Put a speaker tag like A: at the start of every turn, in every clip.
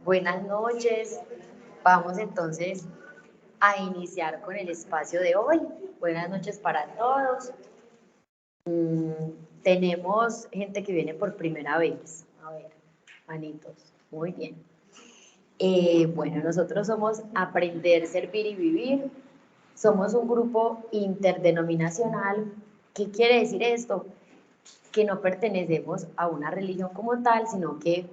A: Buenas noches. Vamos entonces a iniciar con el espacio de hoy. Buenas noches para todos. Tenemos gente que viene por primera vez. A ver, manitos. Muy bien. Bueno, nosotros somos Aprender, Servir y Vivir. Somos un grupo interdenominacional. ¿Qué quiere decir esto? Que no pertenecemos a una religión como tal, sino que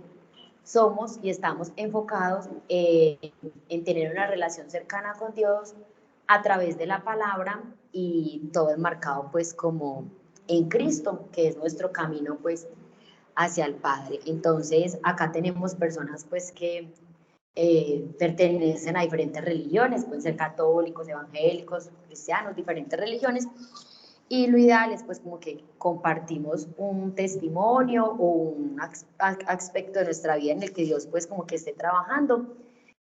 A: somos y estamos enfocados en tener una relación cercana con Dios a través de la palabra, y todo es marcado pues como en Cristo, que es nuestro camino pues hacia el Padre. Entonces acá tenemos personas pues que pertenecen a diferentes religiones, pueden ser católicos, evangélicos, cristianos, diferentes religiones, y lo ideal es pues como que compartimos un testimonio o un aspecto de nuestra vida en el que Dios pues como que esté trabajando,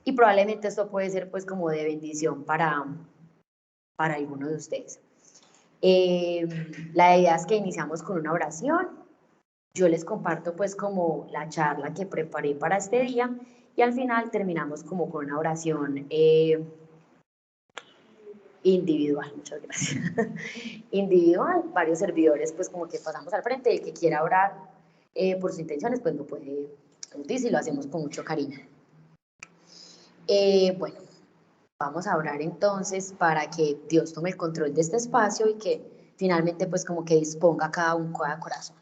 A: y probablemente esto puede ser pues como de bendición para alguno de ustedes. La idea es que iniciamos con una oración. Yo les comparto pues como la charla que preparé para este día, y al final terminamos como con una oración individual, muchas gracias. Individual, varios servidores pues como que pasamos al frente, el que quiera orar por sus intenciones pues lo puede decir, y lo hacemos con mucho cariño. Bueno, vamos a orar entonces para que Dios tome el control de este espacio y que finalmente pues como que disponga cada corazón.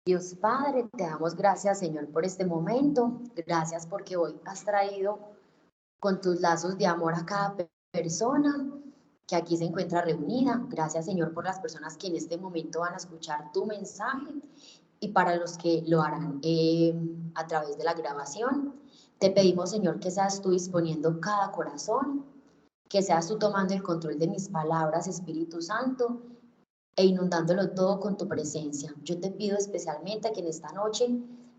A: Dios Padre, te damos gracias, Señor, por este momento. Gracias porque hoy has traído con tus lazos de amor a cada persona que aquí se encuentra reunida. Gracias, Señor, por las personas que en este momento van a escuchar tu mensaje, y para los que lo harán a través de la grabación. Te pedimos, Señor, que seas tú disponiendo cada corazón, que seas tú tomando el control de mis palabras, Espíritu Santo, e inundándolo todo con tu presencia. Yo te pido especialmente que en esta noche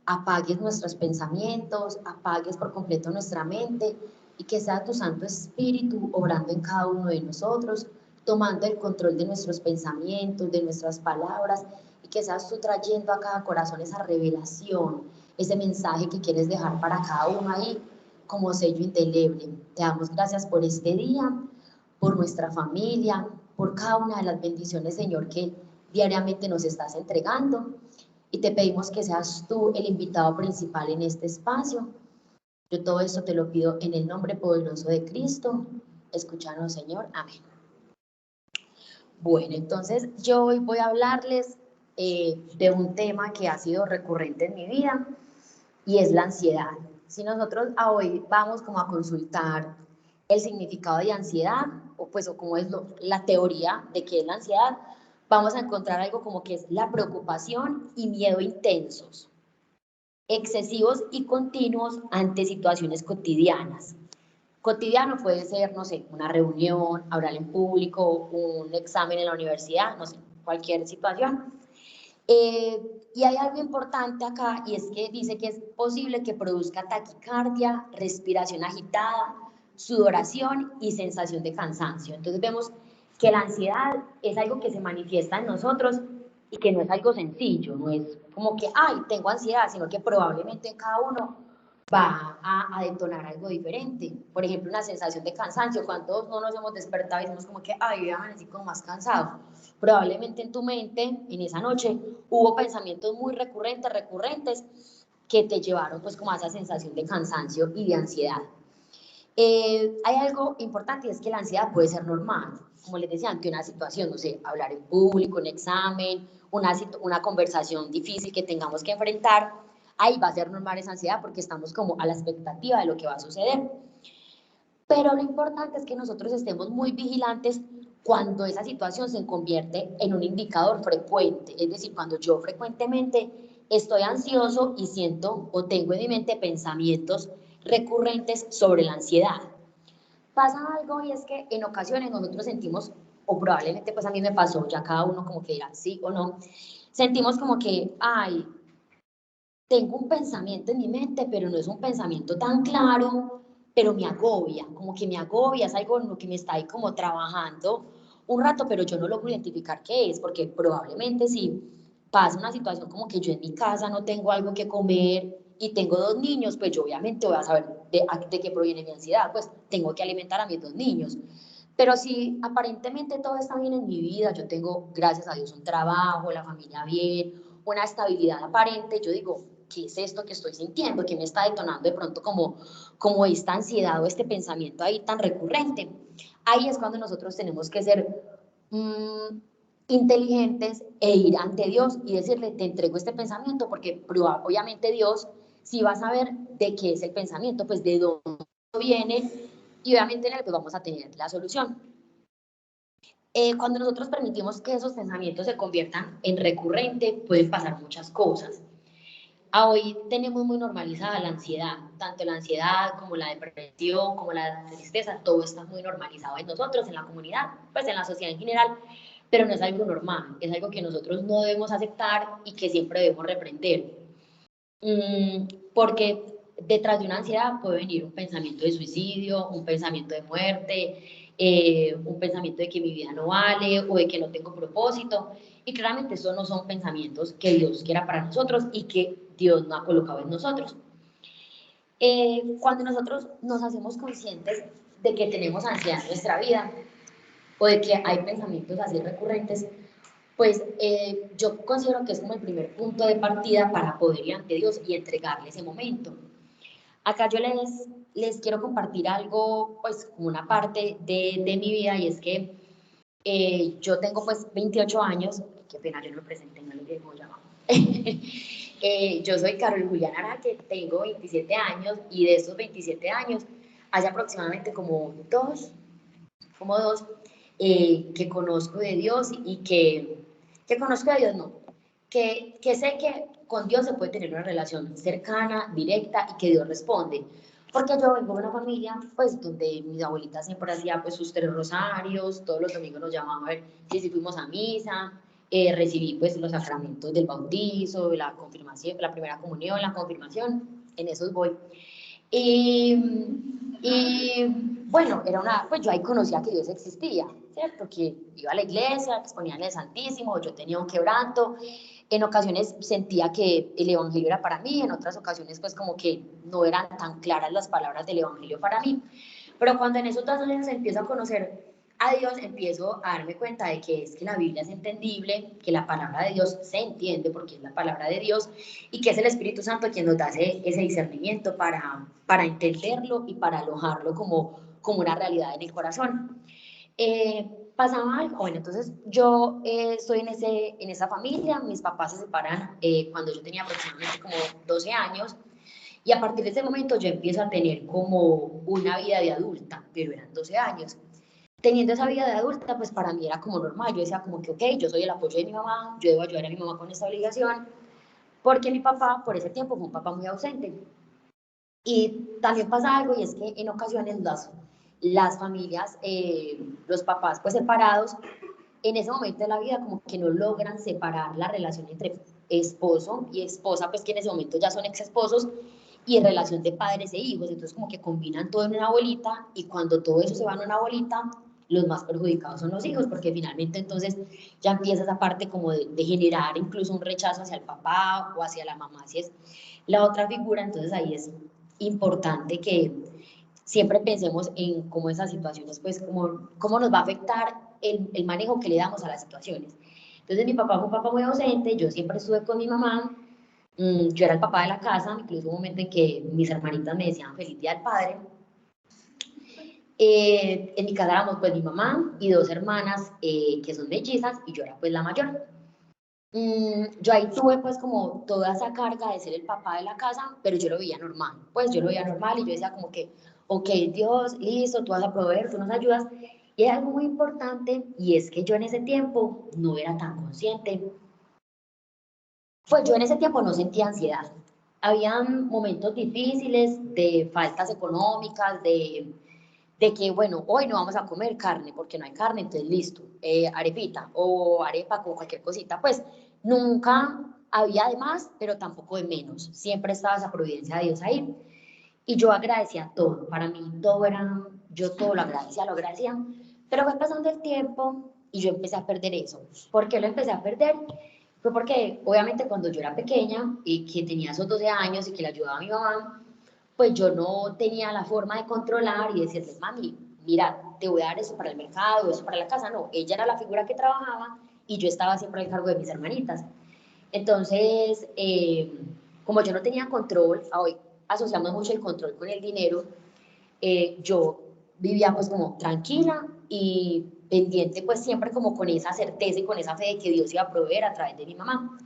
A: apagues nuestros pensamientos, apagues por completo nuestra mente, y que sea tu Santo Espíritu obrando en cada uno de nosotros, tomando el control de nuestros pensamientos, de nuestras palabras, y que seas tú trayendo a cada corazón esa revelación, ese mensaje que quieres dejar para cada uno ahí como sello indeleble. Te damos gracias por este día, por nuestra familia, por cada una de las bendiciones, Señor, que diariamente nos estás entregando, y te pedimos que seas tú el invitado principal en este espacio. Yo todo esto te lo pido en el nombre poderoso de Cristo. Escúchanos, Señor. Amén. Bueno, entonces yo hoy voy a hablarles de un tema que ha sido recurrente en mi vida, y es la ansiedad. Si nosotros hoy vamos como a consultar el significado de ansiedad, o pues o cómo es la teoría de qué es la ansiedad, vamos a encontrar algo como que es la preocupación y miedo intensos, excesivos y continuos ante situaciones cotidianas. Cotidiano puede ser, no sé, una reunión, hablar en público, un examen en la universidad, no sé, cualquier situación. Y hay algo importante acá, y es que dice que es posible que produzca taquicardia, respiración agitada, sudoración y sensación de cansancio. Entonces vemos que la ansiedad es algo que se manifiesta en nosotros y que no es algo sencillo, no es como que, ay, tengo ansiedad, sino que probablemente en cada uno va a detonar algo diferente. Por ejemplo, una sensación de cansancio. ¿Cuántos no nos hemos despertado y decimos como que, ay, voy a amanecer como más cansado? Probablemente en tu mente, en esa noche, hubo pensamientos muy recurrentes, que te llevaron pues como a esa sensación de cansancio y de ansiedad. Hay algo importante, y es que la ansiedad puede ser normal, como les decía, ante una situación, no sé, hablar en público, un examen, una conversación difícil que tengamos que enfrentar. Ahí va a ser normal esa ansiedad porque estamos como a la expectativa de lo que va a suceder. Pero lo importante es que nosotros estemos muy vigilantes cuando esa situación se convierte en un indicador frecuente, es decir, cuando yo frecuentemente estoy ansioso y siento o tengo en mi mente pensamientos recurrentes sobre la ansiedad. Pasa algo, y es que en ocasiones nosotros sentimos, o probablemente pues a mí me pasó, ya cada uno como que dirá sí o no, sentimos como que, ay, tengo un pensamiento en mi mente, pero no es un pensamiento tan claro, pero me agobia, como que me agobia, es algo en lo que me está ahí como trabajando un rato, pero yo no logro identificar qué es, porque probablemente si pasa una situación como que yo en mi casa no tengo algo que comer, y tengo 2 niños, pues yo obviamente voy a saber de qué proviene mi ansiedad, pues tengo que alimentar a mis 2 niños. Pero si aparentemente todo está bien en mi vida, yo tengo, gracias a Dios, un trabajo, la familia bien, una estabilidad aparente, yo digo, ¿qué es esto que estoy sintiendo? ¿Qué me está detonando de pronto como esta ansiedad o este pensamiento ahí tan recurrente? Ahí es cuando nosotros tenemos que ser inteligentes e ir ante Dios y decirle, te entrego este pensamiento, porque obviamente Dios sí va a saber de qué es el pensamiento, pues de dónde viene, y obviamente en él pues vamos a tener la solución. Cuando nosotros permitimos que esos pensamientos se conviertan en recurrente, pueden pasar muchas cosas. Hoy tenemos muy normalizada la ansiedad, tanto la ansiedad como la depresión, como la tristeza, todo está muy normalizado en nosotros, en la comunidad, pues en la sociedad en general, pero no es algo normal, es algo que nosotros no debemos aceptar y que siempre debemos reprender. Porque detrás de una ansiedad puede venir un pensamiento de suicidio, un pensamiento de muerte, un pensamiento de que mi vida no vale o de que no tengo propósito. Y claramente esos no son pensamientos que Dios quiera para nosotros y que Dios no ha colocado en nosotros. Cuando nosotros nos hacemos conscientes de que tenemos ansiedad en nuestra vida o de que hay pensamientos así recurrentes, pues yo considero que es como el primer punto de partida para poder ir ante Dios y entregarle ese momento. Acá yo les quiero compartir algo, pues como una parte de mi vida, y es que yo tengo pues 28 años, qué pena, yo no me presenté, no les digo cómo llamo. Yo soy Carol Juliana Araque, tengo 27 años, y de esos 27 años hace aproximadamente como dos que conozco de Dios y que conozco de Dios, no, que sé que con Dios se puede tener una relación cercana, directa, y que Dios responde. Porque yo vengo de una familia, pues, donde mis abuelitas siempre hacían, pues, sus 3 rosarios, todos los domingos nos llamaban a ver si fuimos a misa, recibí, pues, los sacramentos del bautizo, la confirmación, la primera comunión, la confirmación, en esos voy. Y, y bueno, pues yo ahí conocía que Dios existía, ¿cierto? Que iba a la iglesia, que exponían el Santísimo, yo tenía un quebranto, en ocasiones sentía que el Evangelio era para mí, en otras ocasiones pues como que no eran tan claras las palabras del Evangelio para mí, pero cuando en esos 2 años empiezo a conocer a Dios, empiezo a darme cuenta de que es que la Biblia es entendible, que la palabra de Dios se entiende porque es la palabra de Dios, y que es el Espíritu Santo quien nos da ese discernimiento para entenderlo y para alojarlo como una realidad en el corazón. Pasaba algo, bueno, entonces yo estoy en esa familia, mis papás se separan cuando yo tenía aproximadamente como 12 años, y a partir de ese momento yo empiezo a tener como una vida de adulta, pero eran 12 años. Teniendo esa vida de adulta, pues para mí era como normal, yo decía como que, ok, yo soy el apoyo de mi mamá, yo debo ayudar a mi mamá con esta obligación, porque mi papá por ese tiempo fue un papá muy ausente. Y también pasa algo, y es que en ocasiones las familias, los papás pues separados, en ese momento de la vida como que no logran separar la relación entre esposo y esposa, pues que en ese momento ya son ex esposos, y en relación de padres e hijos, entonces como que combinan todo en una bolita, y cuando todo eso se va en una bolita, los más perjudicados son los hijos, porque finalmente entonces ya empieza esa parte como de generar incluso un rechazo hacia el papá o hacia la mamá, si es la otra figura. Entonces ahí es importante que siempre pensemos en cómo esas situaciones, pues cómo nos va a afectar el manejo que le damos a las situaciones. Entonces mi papá fue un papá muy ausente, yo siempre estuve con mi mamá, yo era el papá de la casa, incluso un momento en que mis hermanitas me decían feliz día del padre. En mi casa éramos pues mi mamá y 2 hermanas que son mellizas, y yo era pues la mayor. Yo ahí tuve pues como toda esa carga de ser el papá de la casa, pero yo lo veía normal, pues yo lo veía normal, y yo decía como que, ok, Dios, listo, tú vas a proveer, tú nos ayudas. Y hay algo muy importante, y es que yo en ese tiempo no era tan consciente, pues yo en ese tiempo no sentía ansiedad. Habían momentos difíciles de faltas económicas, de que, bueno, hoy no vamos a comer carne porque no hay carne, entonces listo, arepita o arepa con cualquier cosita, pues nunca había de más, pero tampoco de menos, siempre estaba esa providencia de Dios ahí, y yo agradecía todo, para mí todo era, yo todo lo agradecía, pero fue pasando el tiempo y yo empecé a perder eso. ¿Por qué lo empecé a perder? Fue porque, obviamente, cuando yo era pequeña y que tenía esos 12 años y que le ayudaba a mi mamá, pues yo no tenía la forma de controlar y decirle, mami, mira, te voy a dar eso para el mercado, eso para la casa. No, ella era la figura que trabajaba y yo estaba siempre al cargo de mis hermanitas. Entonces, como yo no tenía control, hoy asociamos mucho el control con el dinero, yo vivía pues como tranquila y pendiente pues siempre como con esa certeza y con esa fe de que Dios iba a proveer a través de mi mamá.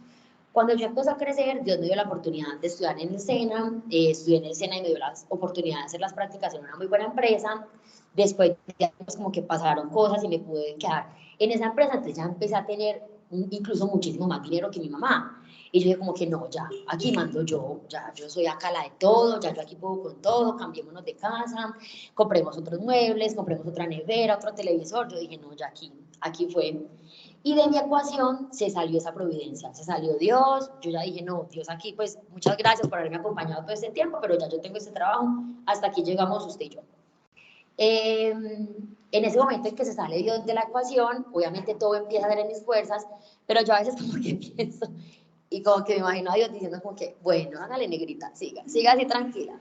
A: Cuando yo empecé a crecer, Dios me dio la oportunidad de estudiar en el SENA, estudié en el SENA y me dio la oportunidad de hacer las prácticas en una muy buena empresa. Después, pues, como que pasaron cosas y me pude quedar en esa empresa, entonces ya empecé a tener incluso muchísimo más dinero que mi mamá. Y yo dije como que no, ya, aquí mando yo, ya yo soy acá la de todo, ya yo aquí puedo con todo, cambiémonos de casa, compremos otros muebles, compremos otra nevera, otro televisor. Yo dije, no, ya aquí fue. Y de mi ecuación se salió esa providencia, se salió Dios, yo ya dije, no, Dios aquí, pues muchas gracias por haberme acompañado todo este tiempo, pero ya yo tengo este trabajo, hasta aquí llegamos usted y yo. En ese momento en que se sale Dios de la ecuación, obviamente todo empieza a ver en mis fuerzas, pero yo a veces como que pienso, y como que me imagino a Dios diciendo como que, bueno, hágale negrita, siga así tranquila.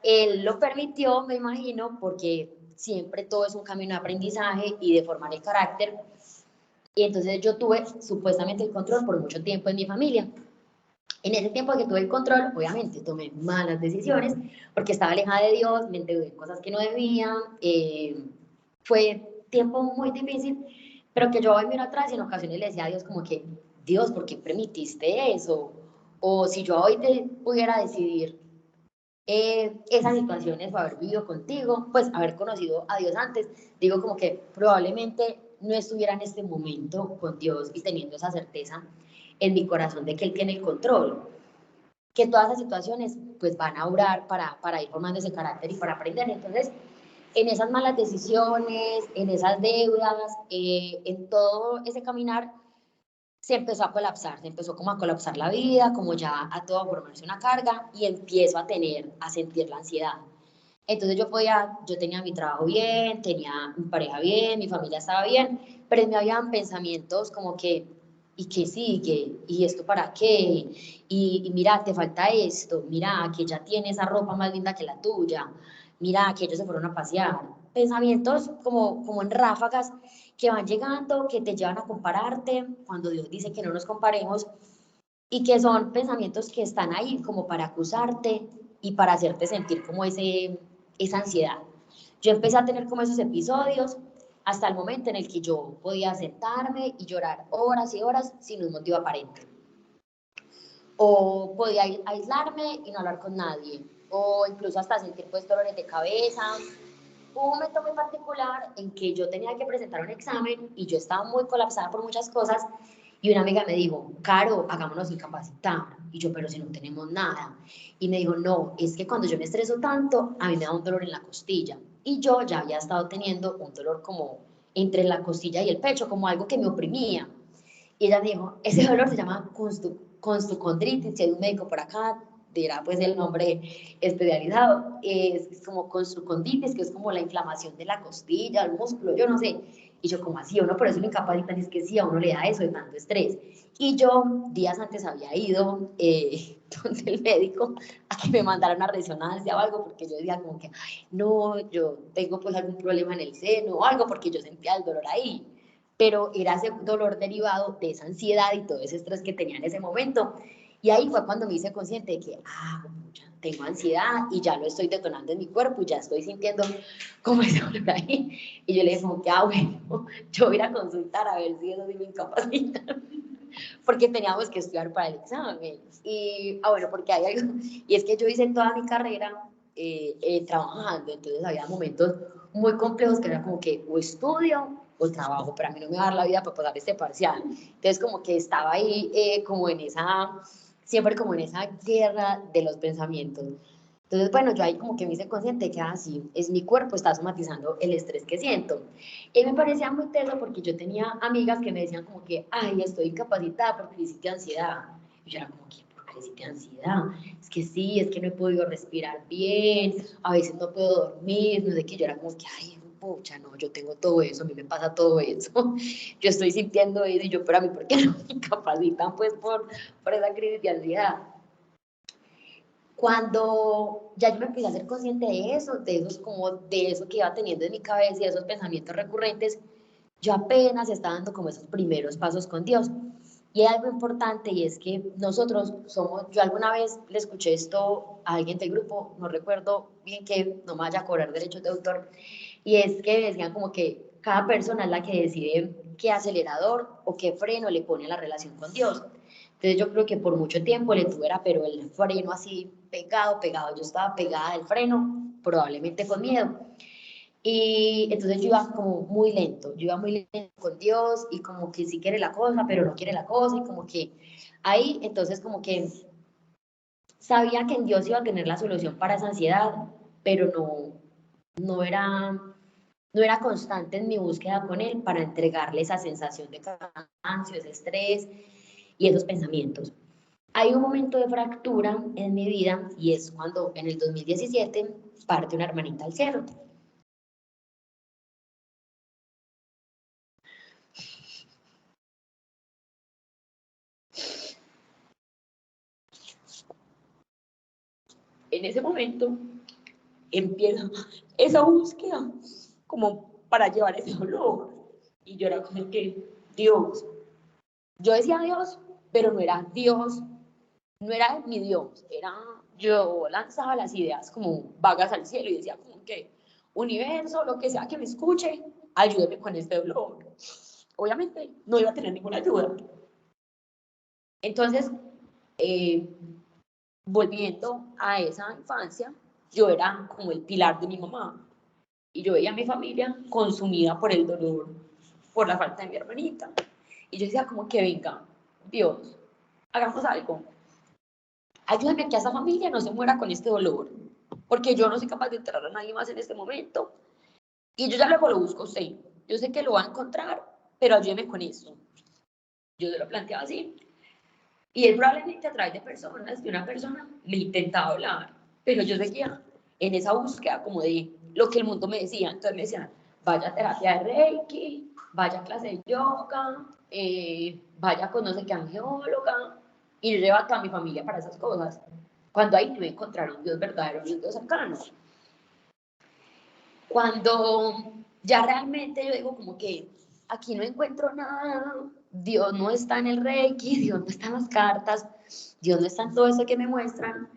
A: Él lo permitió, me imagino, porque siempre todo es un camino de aprendizaje y de formar el carácter, y entonces yo tuve supuestamente el control por mucho tiempo en mi familia. En ese tiempo que tuve el control, obviamente tomé malas decisiones porque estaba alejada de Dios, me endeudé en cosas que no debía, fue tiempo muy difícil, pero que yo hoy miro atrás y en ocasiones le decía a Dios como que, Dios, ¿por qué permitiste eso? O si yo hoy te pudiera decidir esas situaciones o haber vivido contigo, pues haber conocido a Dios antes, digo como que probablemente no estuviera en este momento con Dios y teniendo esa certeza en mi corazón de que Él tiene el control, que todas esas situaciones pues van a orar para ir formando ese carácter y para aprender. Entonces, en esas malas decisiones, en esas deudas, en todo ese caminar, se empezó a colapsar, se empezó como a colapsar la vida, como ya a todo formarse una carga y empiezo a sentir la ansiedad. Entonces yo tenía mi trabajo bien, tenía mi pareja bien, mi familia estaba bien, pero me habían pensamientos como que, ¿y qué sigue? ¿Y esto para qué? Y mira, te falta esto, mira, que ya tienes esa ropa más linda que la tuya, mira, que ellos se fueron a pasear. Pensamientos como en ráfagas que van llegando, que te llevan a compararte, cuando Dios dice que no nos comparemos, y que son pensamientos que están ahí como para acusarte y para hacerte sentir como esa ansiedad. Yo empecé a tener como esos episodios hasta el momento en el que yo podía sentarme y llorar horas y horas sin un motivo aparente. O podía aislarme y no hablar con nadie. O incluso hasta sentir pues dolores de cabeza. Hubo un momento muy particular en que yo tenía que presentar un examen y yo estaba muy colapsada por muchas cosas y una amiga me dijo, Caro, hagámonos incapacitar. Y yo, pero si no tenemos nada. Y me dijo, no, es que cuando yo me estreso tanto, a mí me da un dolor en la costilla. Y yo ya había estado teniendo un dolor como entre la costilla y el pecho, como algo que me oprimía. Y ella dijo, ese dolor se llama constucondritis, si hay un médico por acá, dirá pues el nombre especializado, es como constuconditis, que es como la inflamación de la costilla, el músculo, yo no sé. Y yo, como así? Uno por eso lo incapacitan, es que sí, a uno le da eso de tanto estrés. Y yo días antes había ido donde el médico a que me mandara una resonancia o algo, porque yo decía como que, ay, no, yo tengo pues algún problema en el seno o algo, porque yo sentía el dolor ahí, pero era ese dolor derivado de esa ansiedad y todo ese estrés que tenía en ese momento. Y ahí fue cuando me hice consciente de que, tengo ansiedad y ya lo estoy detonando en mi cuerpo y ya estoy sintiendo como ese dolor ahí. Y yo le dije como que, bueno, yo voy a ir a consultar a ver si eso sí me incapacita, porque teníamos que estudiar para el examen. Y, bueno, porque hay algo, y es que yo hice toda mi carrera trabajando, entonces había momentos muy complejos que era como que o estudio o trabajo, pero a mí no me va a dar la vida para pasar este parcial. Entonces como que estaba ahí como en esa, siempre como en esa guerra de los pensamientos. Entonces, bueno, yo ahí como que me hice consciente que así es mi cuerpo, está somatizando el estrés que siento. Y me parecía muy teso porque yo tenía amigas que me decían como que, ay, estoy incapacitada por crisis de ansiedad. Y yo era como que, ¿por crisis de ansiedad? Es que sí, es que no he podido respirar bien, a veces no puedo dormir, no sé qué. Yo era como que, ay, pucha, no, yo tengo todo eso, a mí me pasa todo eso, yo estoy sintiendo eso, y yo, pero a mí, ¿por qué no me incapacitan, pues, por esa crisis de ansiedad? Cuando ya yo me empecé a ser consciente de eso, de eso que iba teniendo en mi cabeza y de esos pensamientos recurrentes, yo apenas estaba dando como esos primeros pasos con Dios. Y hay algo importante, y es que nosotros somos, yo alguna vez le escuché esto a alguien del grupo, no recuerdo bien, que no me vaya a cobrar derechos de autor, y es que decían como que cada persona es la que decide qué acelerador o qué freno le pone a la relación con Dios. Entonces yo creo que por mucho tiempo le tuve, pero el freno así pegado, pegado, yo estaba pegada al freno, probablemente con miedo. Y entonces yo iba como muy lento, yo iba muy lento con Dios, y como que sí quiere la cosa, pero no quiere la cosa, y como que ahí, entonces como que sabía que en Dios iba a tener la solución para esa ansiedad, pero no era, no era constante en mi búsqueda con Él para entregarle esa sensación de cansancio, ese estrés y esos pensamientos. Hay un momento de fractura en mi vida, y es cuando en el 2017 parte una hermanita al cielo. En ese momento empieza esa búsqueda como para llevar ese dolor. Y yo era como que, Dios, yo decía Dios, pero no era Dios, no era mi Dios, era, yo lanzaba las ideas como vagas al cielo y decía como que, universo, lo que sea que me escuche, ayúdeme con este dolor. Obviamente no iba a tener ninguna ayuda. Entonces, eh, volviendo a esa infancia, yo era como el pilar de mi mamá, y yo veía a mi familia consumida por el dolor, por la falta de mi hermanita. Y yo decía como que venga, Dios, hagamos algo. Ayúdame a que esa familia no se muera con este dolor, porque yo no soy capaz de enterrar a nadie más en este momento. Y yo ya luego lo busco a usted. Yo sé que lo va a encontrar, pero ayúdeme con esto. Yo se lo planteaba así. Y él probablemente a través de personas, de una persona, me intentaba hablar, pero yo seguía en esa búsqueda como de lo que el mundo me decía. Entonces me decían, vaya a terapia de Reiki, vaya a clase de yoga, vaya con no sé qué angióloga, y yo llevaba a toda mi familia para esas cosas. Cuando ahí no encontraron un Dios verdadero, un Dios cercano. Cuando ya realmente yo digo como que aquí no encuentro nada, Dios no está en el Reiki, Dios no está en las cartas, Dios no está en todo eso que me muestran,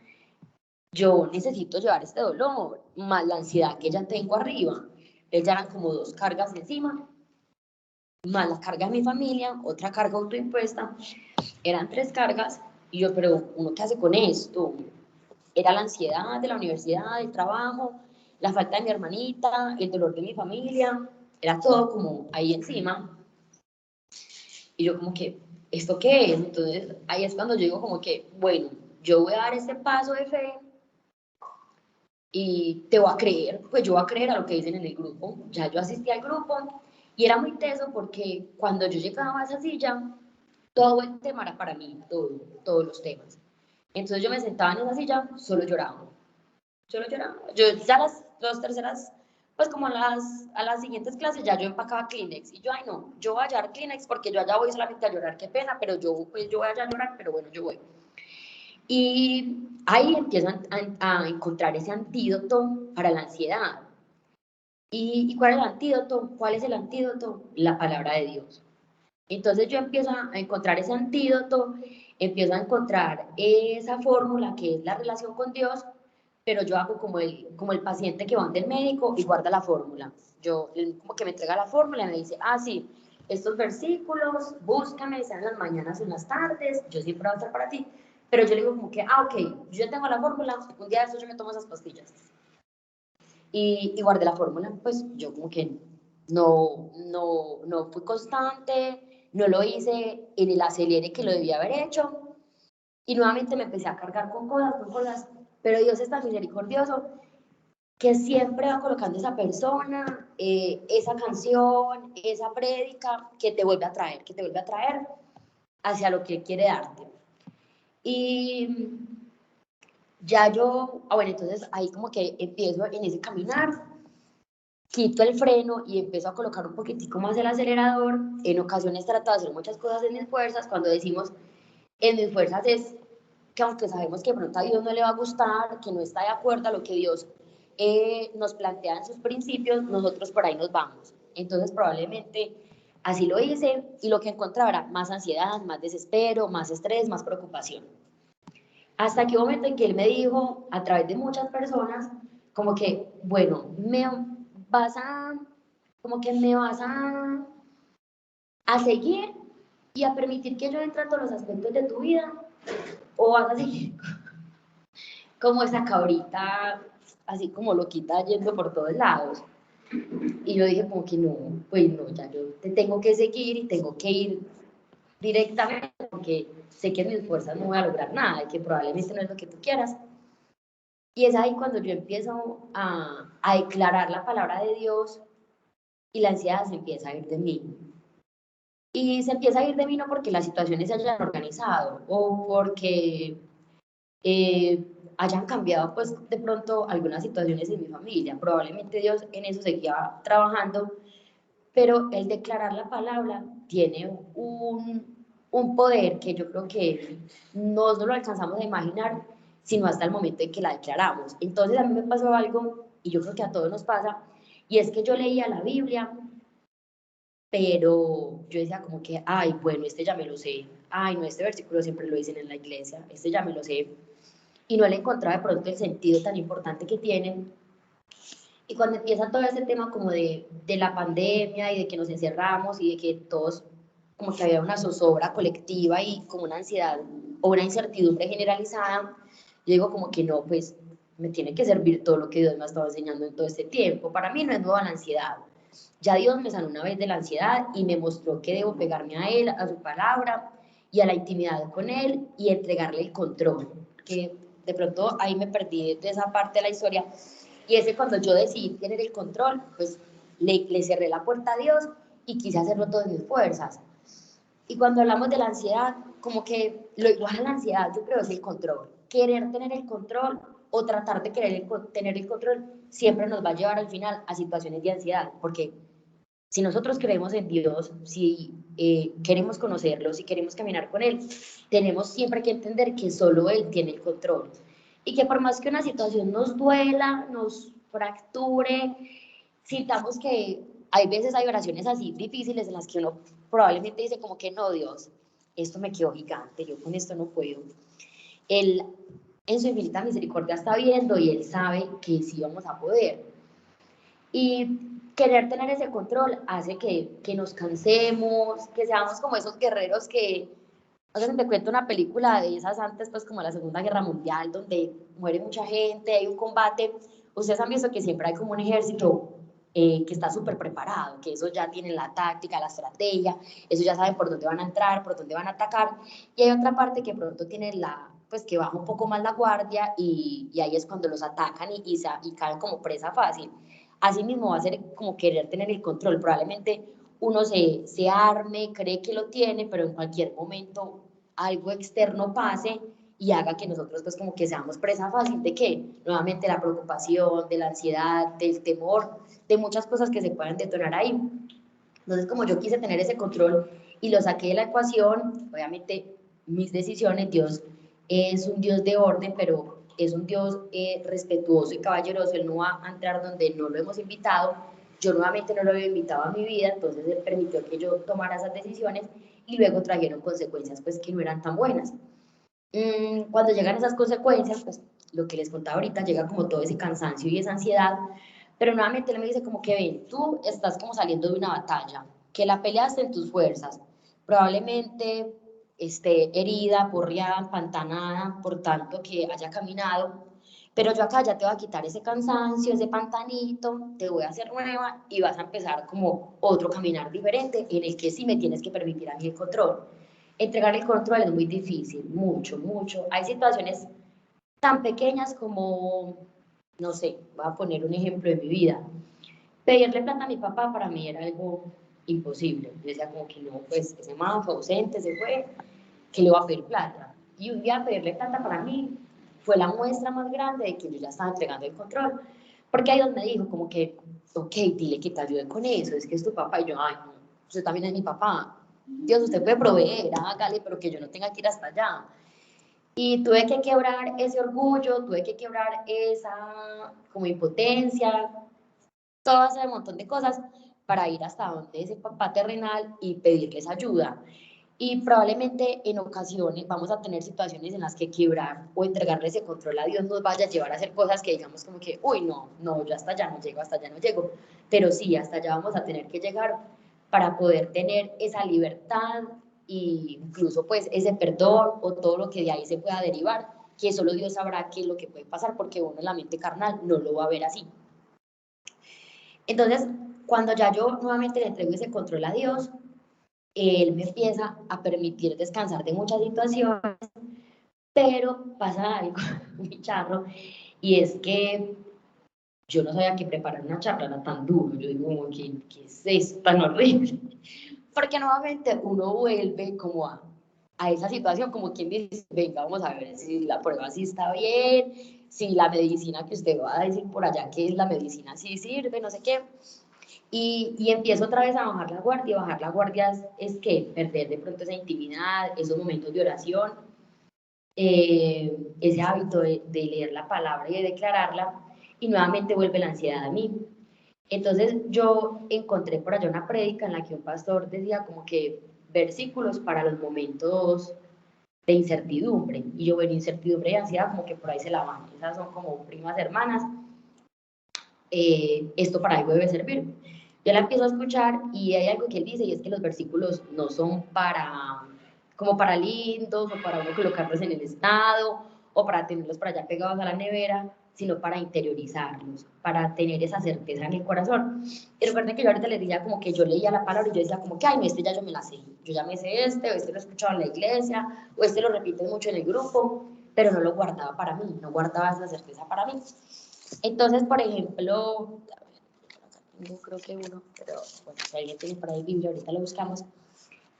A: yo necesito llevar este dolor, más la ansiedad que ya tengo arriba. Ya eran como dos cargas encima, más la carga de mi familia, otra carga autoimpuesta, eran tres cargas, y yo, pero ¿uno qué hace con esto? Era la ansiedad de la universidad, del trabajo, la falta de mi hermanita, el dolor de mi familia, era todo como ahí encima. Y yo como que, ¿esto qué es? Entonces ahí es cuando yo digo como que, bueno, yo voy a dar este paso de fe y te voy a creer, pues yo voy a creer a lo que dicen en el grupo. Ya yo asistí al grupo y era muy teso porque cuando yo llegaba a esa silla, todo el tema era para mí, todos los temas. Entonces yo me sentaba en esa silla, solo lloraba. Yo ya las dos terceras, pues como a las siguientes clases ya yo empacaba Kleenex, y yo, ay no, yo voy a llevar Kleenex porque yo allá voy solamente a llorar, qué pena, pero yo, pues yo voy allá a llorar, pero bueno, yo voy. Y ahí empiezan a encontrar ese antídoto para la ansiedad. ¿Y cuál es el antídoto? ¿Cuál es el antídoto? La palabra de Dios. Entonces yo empiezo a encontrar ese antídoto, empiezo a encontrar esa fórmula que es la relación con Dios, pero yo hago como el paciente que va del médico y guarda la fórmula. Yo, él como que me entrega la fórmula y me dice, ah, sí, estos versículos, búscame, sean en las mañanas o en las tardes, yo siempre voy a estar para ti. Pero yo le digo como que, ah, ok, yo ya tengo la fórmula, un día de eso yo me tomo esas pastillas. Y guardé la fórmula, pues yo como que no fui constante, no lo hice en el acelere que lo debía haber hecho, y nuevamente me empecé a cargar con cosas, pero Dios es tan misericordioso que siempre va colocando esa persona, esa canción, esa prédica que te vuelve a traer, que te vuelve a traer hacia lo que Él quiere darte. Y ya yo, bueno, entonces ahí como que empiezo en ese caminar, quito el freno y empiezo a colocar un poquitico más el acelerador. En ocasiones trato de hacer muchas cosas en mis fuerzas. Cuando decimos en mis fuerzas es que aunque sabemos que pronto a Dios no le va a gustar, que no está de acuerdo a lo que Dios nos plantea en sus principios, nosotros por ahí nos vamos. Entonces probablemente así lo hice y lo que encontraba era más ansiedad, más desespero, más estrés, más preocupación. Hasta que un momento en que él me dijo, a través de muchas personas, como que, bueno, vas a, como que me vas a seguir y a permitir que yo entre en todos los aspectos de tu vida, o vas a seguir como esa cabrita, así como loquita yendo por todos lados. Y yo dije como que no, pues no, ya yo te tengo que seguir y tengo que ir directamente porque sé que en mis fuerzas no voy a lograr nada y que probablemente no es lo que tú quieras. Y es ahí cuando yo empiezo a declarar la palabra de Dios y la ansiedad se empieza a ir de mí. Y se empieza a ir de mí no porque las situaciones se hayan organizado o porque eh, hayan cambiado pues de pronto algunas situaciones en mi familia. Probablemente Dios en eso seguía trabajando, pero el declarar la palabra tiene un poder que yo creo que no lo alcanzamos a imaginar, sino hasta el momento en que la declaramos. Entonces a mí me pasó algo, y yo creo que a todos nos pasa, y es que yo leía la Biblia, pero yo decía como que, ay, bueno, este ya me lo sé, ay, no, este versículo siempre lo dicen en la iglesia, este ya me lo sé, y no le encontraba de pronto el sentido tan importante que tienen. Y cuando empieza todo ese tema como de la pandemia y de que nos encerramos y de que todos, como que había una zozobra colectiva y como una ansiedad o una incertidumbre generalizada, yo digo como que no, pues me tiene que servir todo lo que Dios me ha estado enseñando en todo este tiempo. Para mí no es nueva la ansiedad. Ya Dios me sanó una vez de la ansiedad y me mostró que debo pegarme a Él, a su palabra y a la intimidad con Él y entregarle el control. Que de pronto ahí me perdí de esa parte de la historia, y ese cuando yo decidí tener el control, pues le cerré la puerta a Dios y quise hacerlo todo en mis fuerzas. Y cuando hablamos de la ansiedad, como que lo igual a la ansiedad, yo creo, es el control. Querer tener el control o tratar de tener el control siempre nos va a llevar al final a situaciones de ansiedad, porque si nosotros creemos en Dios, si queremos conocerlo, si queremos caminar con Él, tenemos siempre que entender que solo Él tiene el control. Y que por más que una situación nos duela, nos fracture, sintamos que hay veces hay oraciones así difíciles en las que uno probablemente dice como que no, Dios, esto me quedó gigante, yo con esto no puedo. Él en su infinita misericordia está viendo y Él sabe que sí vamos a poder. Y querer tener ese control hace que nos cansemos, que seamos como esos guerreros que, o sea, te cuento una película de esas antes, pues como la Segunda Guerra Mundial, donde muere mucha gente, hay un combate. Ustedes han visto que siempre hay como un ejército que está súper preparado, que eso ya tienen la táctica, la estrategia, eso ya saben por dónde van a entrar, por dónde van a atacar. Y hay otra parte que pronto tiene pues que baja un poco más la guardia y ahí es cuando los atacan y caen como presa fácil. Así mismo va a ser como querer tener el control. Probablemente uno se arme, cree que lo tiene, pero en cualquier momento algo externo pase y haga que nosotros pues como que seamos presa fácil de qué, nuevamente la preocupación, de la ansiedad, del temor, de muchas cosas que se pueden detonar ahí. Entonces como yo quise tener ese control y lo saqué de la ecuación, obviamente mis decisiones, Dios es un Dios de orden, pero es un Dios respetuoso y caballeroso, Él no va a entrar donde no lo hemos invitado, yo nuevamente no lo había invitado a mi vida, entonces Él permitió que yo tomara esas decisiones y luego trajeron consecuencias pues que no eran tan buenas. Cuando llegan esas consecuencias, pues lo que les contaba ahorita, llega como todo ese cansancio y esa ansiedad, pero nuevamente él me dice como que ven, tú estás como saliendo de una batalla, que la peleaste en tus fuerzas, probablemente esté herida, porreada, empantanada, por tanto que haya caminado, pero yo acá ya te voy a quitar ese cansancio, ese pantanito, te voy a hacer nueva y vas a empezar como otro caminar diferente en el que sí me tienes que permitir a mí el control. Entregar el control es muy difícil, mucho, mucho. Hay situaciones tan pequeñas como, no sé, voy a poner un ejemplo de mi vida. Pedirle plata a mi papá para mí era algo imposible. Yo decía como que no, pues ese man fue ausente, se fue, que le va a pedir plata. Y un día pedirle plata para mí fue la muestra más grande de que yo ya estaba entregando el control. Porque ahí donde me dijo como que, ok, dile que te ayude con eso, es que es tu papá. Y yo, ay, no, usted también es mi papá. Dios, usted puede proveer, hágale, pero que yo no tenga que ir hasta allá. Y tuve que quebrar ese orgullo, tuve que quebrar esa como impotencia, todo ese montón de cosas para ir hasta donde ese papá terrenal y pedirles ayuda. Y probablemente en ocasiones vamos a tener situaciones en las que quebrar o entregarle ese control a Dios nos vaya a llevar a hacer cosas que digamos como que, uy, no, no, yo hasta allá no llego, hasta allá no llego. Pero sí, hasta allá vamos a tener que llegar para poder tener esa libertad e incluso pues ese perdón o todo lo que de ahí se pueda derivar, que solo Dios sabrá qué es lo que puede pasar porque uno en la mente carnal no lo va a ver así. Entonces, cuando ya yo nuevamente le entrego ese control a Dios, Él me empieza a permitir descansar de muchas situaciones, pero pasa algo muy charro, y es que yo no sabía que preparar una charla era tan duro. Yo digo, ¿qué es esto tan horrible? Porque nuevamente uno vuelve como a esa situación, como quien dice, venga, vamos a ver si la prueba sí está bien, si la medicina que usted va a decir por allá que es la medicina sí sirve, no sé qué. Y empiezo otra vez a bajar la guardia. Bajar la guardia es que perder de pronto esa intimidad, esos momentos de oración, ese hábito de leer la palabra y de declararla, y nuevamente vuelve la ansiedad a mí. Entonces yo encontré por allá una prédica en la que un pastor decía como que versículos para los momentos de incertidumbre, y yo, bueno, incertidumbre y ansiedad como que por ahí se la van, esas son como primas hermanas, esto para algo debe servir. Yo la empiezo a escuchar y hay algo que él dice, y es que los versículos no son para, como para lindos o para uno colocarlos en el estado o para tenerlos para allá pegados a la nevera, sino para interiorizarlos, para tener esa certeza en el corazón. Y recuerden que yo ahorita les decía como que yo leía la palabra y yo decía como que, ay, no, este ya yo me la sé, yo ya me sé este, o este lo he escuchado en la iglesia, o este lo repiten mucho en el grupo, pero no lo guardaba para mí, no guardaba esa certeza para mí. Entonces, por ejemplo, yo creo que uno, pero bueno, si alguien tiene por ahí Biblia, ahorita lo buscamos.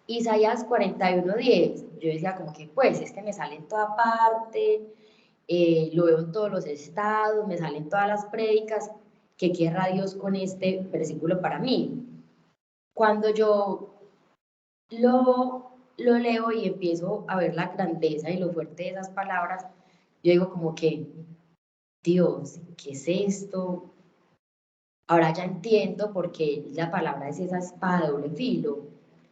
A: Isaías 41:10, yo decía como que pues este me sale en toda parte, lo veo en todos los estados, me salen todas las prédicas, ¿qué querrá Dios con este versículo para mí? Cuando yo lo leo y empiezo a ver la grandeza y lo fuerte de esas palabras, yo digo como que, Dios, ¿qué es esto? Ahora ya entiendo por qué la palabra es esa espada de doble filo,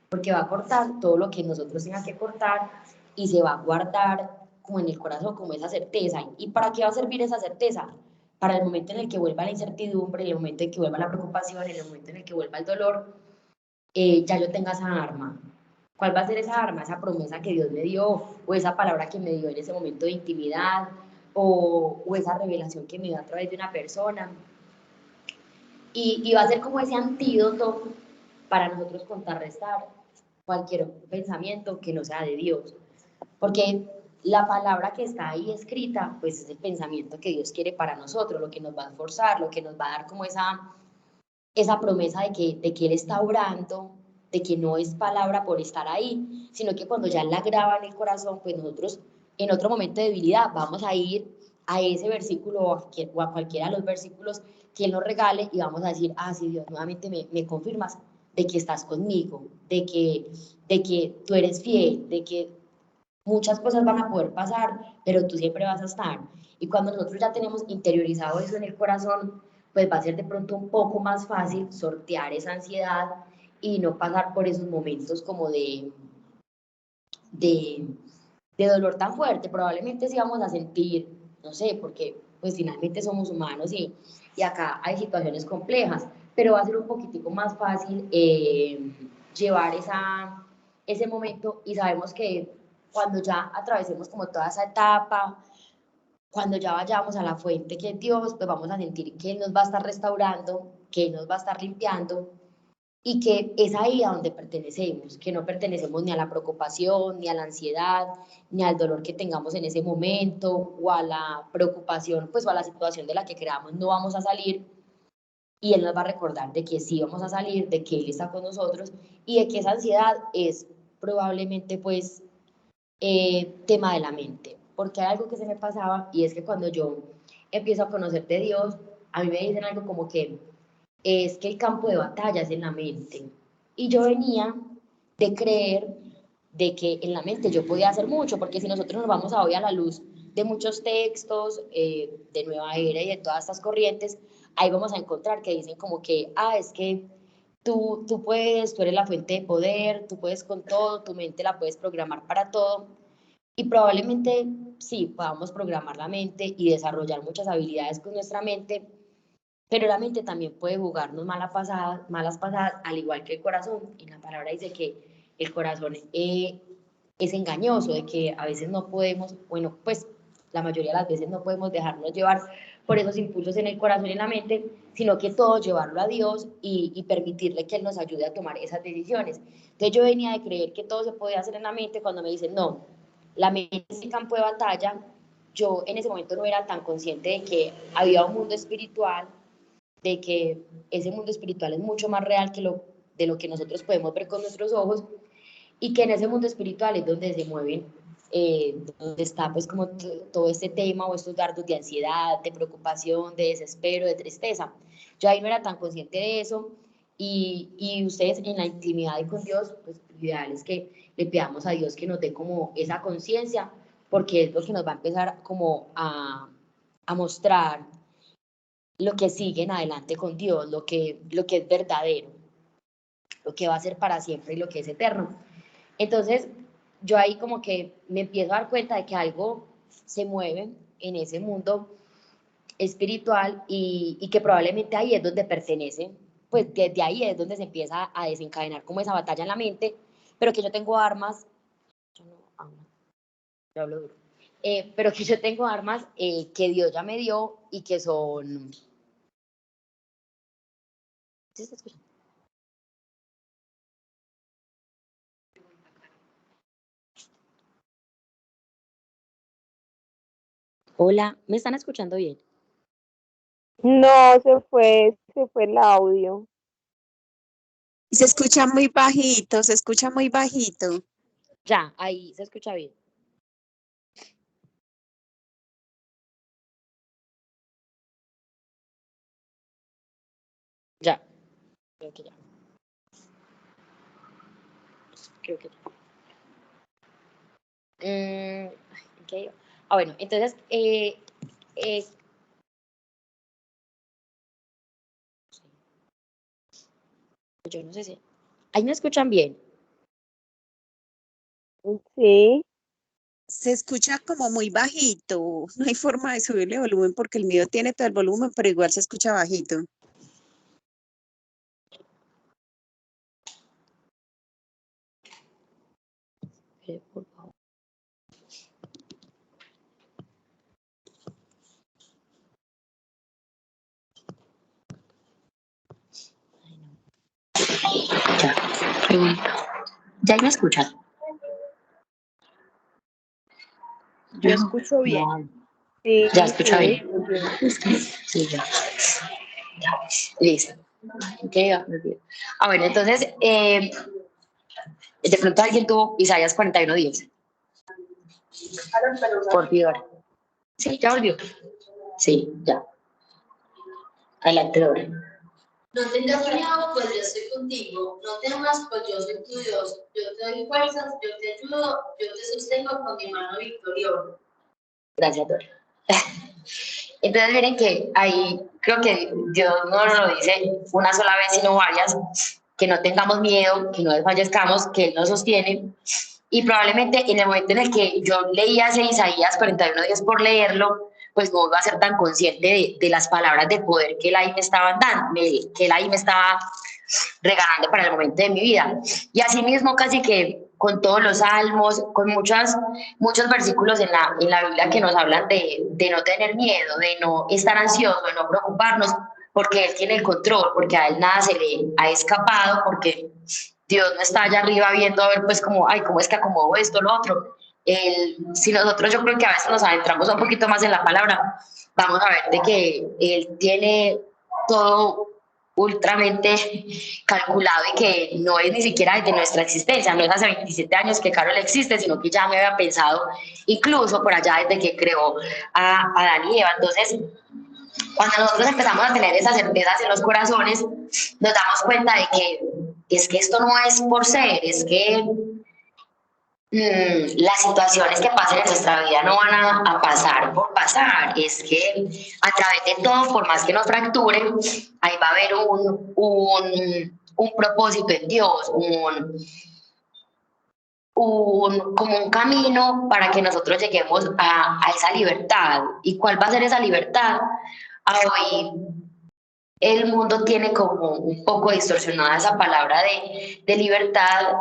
A: porque va a cortar todo lo que nosotros tengan que cortar y se va a guardar como en el corazón, como esa certeza. ¿Y para qué va a servir esa certeza? Para el momento en el que vuelva la incertidumbre, en el momento en que vuelva la preocupación, en el momento en el que vuelva el dolor, ya yo tenga esa arma. ¿Cuál va a ser esa arma? Esa promesa que Dios me dio, o esa palabra que me dio en ese momento de intimidad, o esa revelación que me dio a través de una persona. Y va a ser como ese antídoto para nosotros contrarrestar cualquier pensamiento que no sea de Dios. Porque la palabra que está ahí escrita, pues es el pensamiento que Dios quiere para nosotros, lo que nos va a esforzar, lo que nos va a dar como esa promesa de que Él está obrando, de que no es palabra por estar ahí, sino que cuando ya Él la graba en el corazón, pues nosotros en otro momento de debilidad vamos a ir a ese versículo o a cualquiera de los versículos que Él nos regale y vamos a decir, ah, sí, Dios, nuevamente me confirmas de que estás conmigo, de que tú eres fiel, de que muchas cosas van a poder pasar, pero tú siempre vas a estar. Y cuando nosotros ya tenemos interiorizado eso en el corazón, pues va a ser de pronto un poco más fácil sortear esa ansiedad y no pasar por esos momentos como de, de dolor tan fuerte. Probablemente sí vamos a sentir, no sé, porque pues finalmente somos humanos y acá hay situaciones complejas, pero va a ser un poquitico más fácil llevar ese momento y sabemos que cuando ya atravesemos como toda esa etapa, cuando ya vayamos a la fuente que es Dios, pues vamos a sentir que Él nos va a estar restaurando, que Él nos va a estar limpiando y que es ahí a donde pertenecemos, que no pertenecemos ni a la preocupación, ni a la ansiedad, ni al dolor que tengamos en ese momento, o a la preocupación, pues o a la situación de la que creamos no vamos a salir, y Él nos va a recordar de que sí vamos a salir, de que Él está con nosotros, y de que esa ansiedad es probablemente pues tema de la mente, porque hay algo que se me pasaba, y es que cuando yo empiezo a conocer de Dios, a mí me dicen algo como que es que el campo de batalla es en la mente. Y yo venía de creer de que en la mente yo podía hacer mucho, porque si nosotros nos vamos a hoy a la luz de muchos textos, de Nueva Era y de todas estas corrientes, ahí vamos a encontrar que dicen como que, es que tú puedes, tú eres la fuente de poder, tú puedes con todo, tu mente la puedes programar para todo, y probablemente sí, podamos programar la mente y desarrollar muchas habilidades con nuestra mente, pero la mente también puede jugarnos malas pasadas, al igual que el corazón. Y la palabra dice que el corazón es engañoso, de que a veces no podemos, bueno, pues la mayoría de las veces no podemos dejarnos llevar por esos impulsos en el corazón y en la mente, sino que todo llevarlo a Dios y permitirle que Él nos ayude a tomar esas decisiones. Entonces yo venía de creer que todo se podía hacer en la mente cuando me dicen, no, la mente es el campo de batalla. Yo en ese momento no era tan consciente de que había un mundo espiritual, de que ese mundo espiritual es mucho más real de lo que nosotros podemos ver con nuestros ojos, y que en ese mundo espiritual es donde se mueven, donde está pues como todo este tema o estos dardos de ansiedad, de preocupación, de desespero, de tristeza. Yo ahí no era tan consciente de eso, y ustedes en la intimidad y con Dios, pues lo ideal es que le pidamos a Dios que nos dé como esa conciencia, porque es lo que nos va a empezar como a mostrar lo que sigue en adelante con Dios, lo que es verdadero, lo que va a ser para siempre y lo que es eterno. Entonces, yo ahí como que me empiezo a dar cuenta de que algo se mueve en ese mundo espiritual, y que probablemente ahí es donde pertenece, pues desde ahí es donde se empieza a desencadenar como esa batalla en la mente, pero que yo tengo armas, yo no hablo, yo hablo duro, pero que yo tengo armas que Dios ya me dio y que son... ¿Sí está escuchando? Hola, ¿me están escuchando bien?
B: No, se fue el audio.
C: Se escucha muy bajito, se escucha muy bajito.
A: Ya, ahí se escucha bien. Ya, creo que ya. Creo que ya. Okay. Bueno, entonces, yo no sé si... Ahí me escuchan bien.
B: Sí.
C: Se escucha como muy bajito. No hay forma de subirle volumen porque el mío tiene todo el volumen, pero igual se escucha bajito.
A: Por favor. Ya, ya me escuchan.
B: Yo escucho bien. Sí,
A: Ya escucha
B: sí,
A: bien.
B: muy bien.
A: Sí, ya. Listo. Okay, bueno, entonces, de pronto alguien tuvo Isaías 41:10. Por Dios. Sí, ya volvió. Sí, ya. Adelante, Dora.
D: No tengas miedo, pues yo estoy contigo. No temas, pues yo soy tu Dios. Yo te doy fuerzas, yo te ayudo, yo te sostengo con mi mano victoriosa.
A: Gracias, Dora. Entonces, miren que ahí creo que Dios no nos lo dice una sola vez, sino varias, que no tengamos miedo, que no desfallezcamos, que Él nos sostiene. Y probablemente en el momento en el que yo leía ese Isaías 41:10 por leerlo, pues no iba a ser tan consciente de las palabras de poder que Él ahí me estaba dando, que Él ahí me estaba regalando para el momento de mi vida. Y así mismo casi que con todos los salmos, con muchos versículos en la Biblia que nos hablan de no tener miedo, de no estar ansioso, de no preocuparnos, porque Él tiene el control, porque a Él nada se le ha escapado, porque Dios no está allá arriba viendo a ver pues como, ay, cómo es que acomodo esto, lo otro. Si nosotros, yo creo que a veces nos adentramos un poquito más en la palabra, vamos a ver de que Él tiene todo ultramente calculado, y que no es ni siquiera desde nuestra existencia, no es hace 27 años que Carol existe, sino que ya me había pensado incluso por allá desde que creó a Adán y Eva. Entonces, Cuando nosotros empezamos a tener esas certezas en los corazones, nos damos cuenta de que es que esto no es por ser, es que las situaciones que pasen en nuestra vida no van a pasar por pasar, es que a través de todo, por más que nos fracturen, ahí va a haber un propósito en Dios, como un camino para que nosotros lleguemos a esa libertad. ¿Y cuál va a ser esa libertad? Hoy el mundo tiene como un poco distorsionada esa palabra de libertad,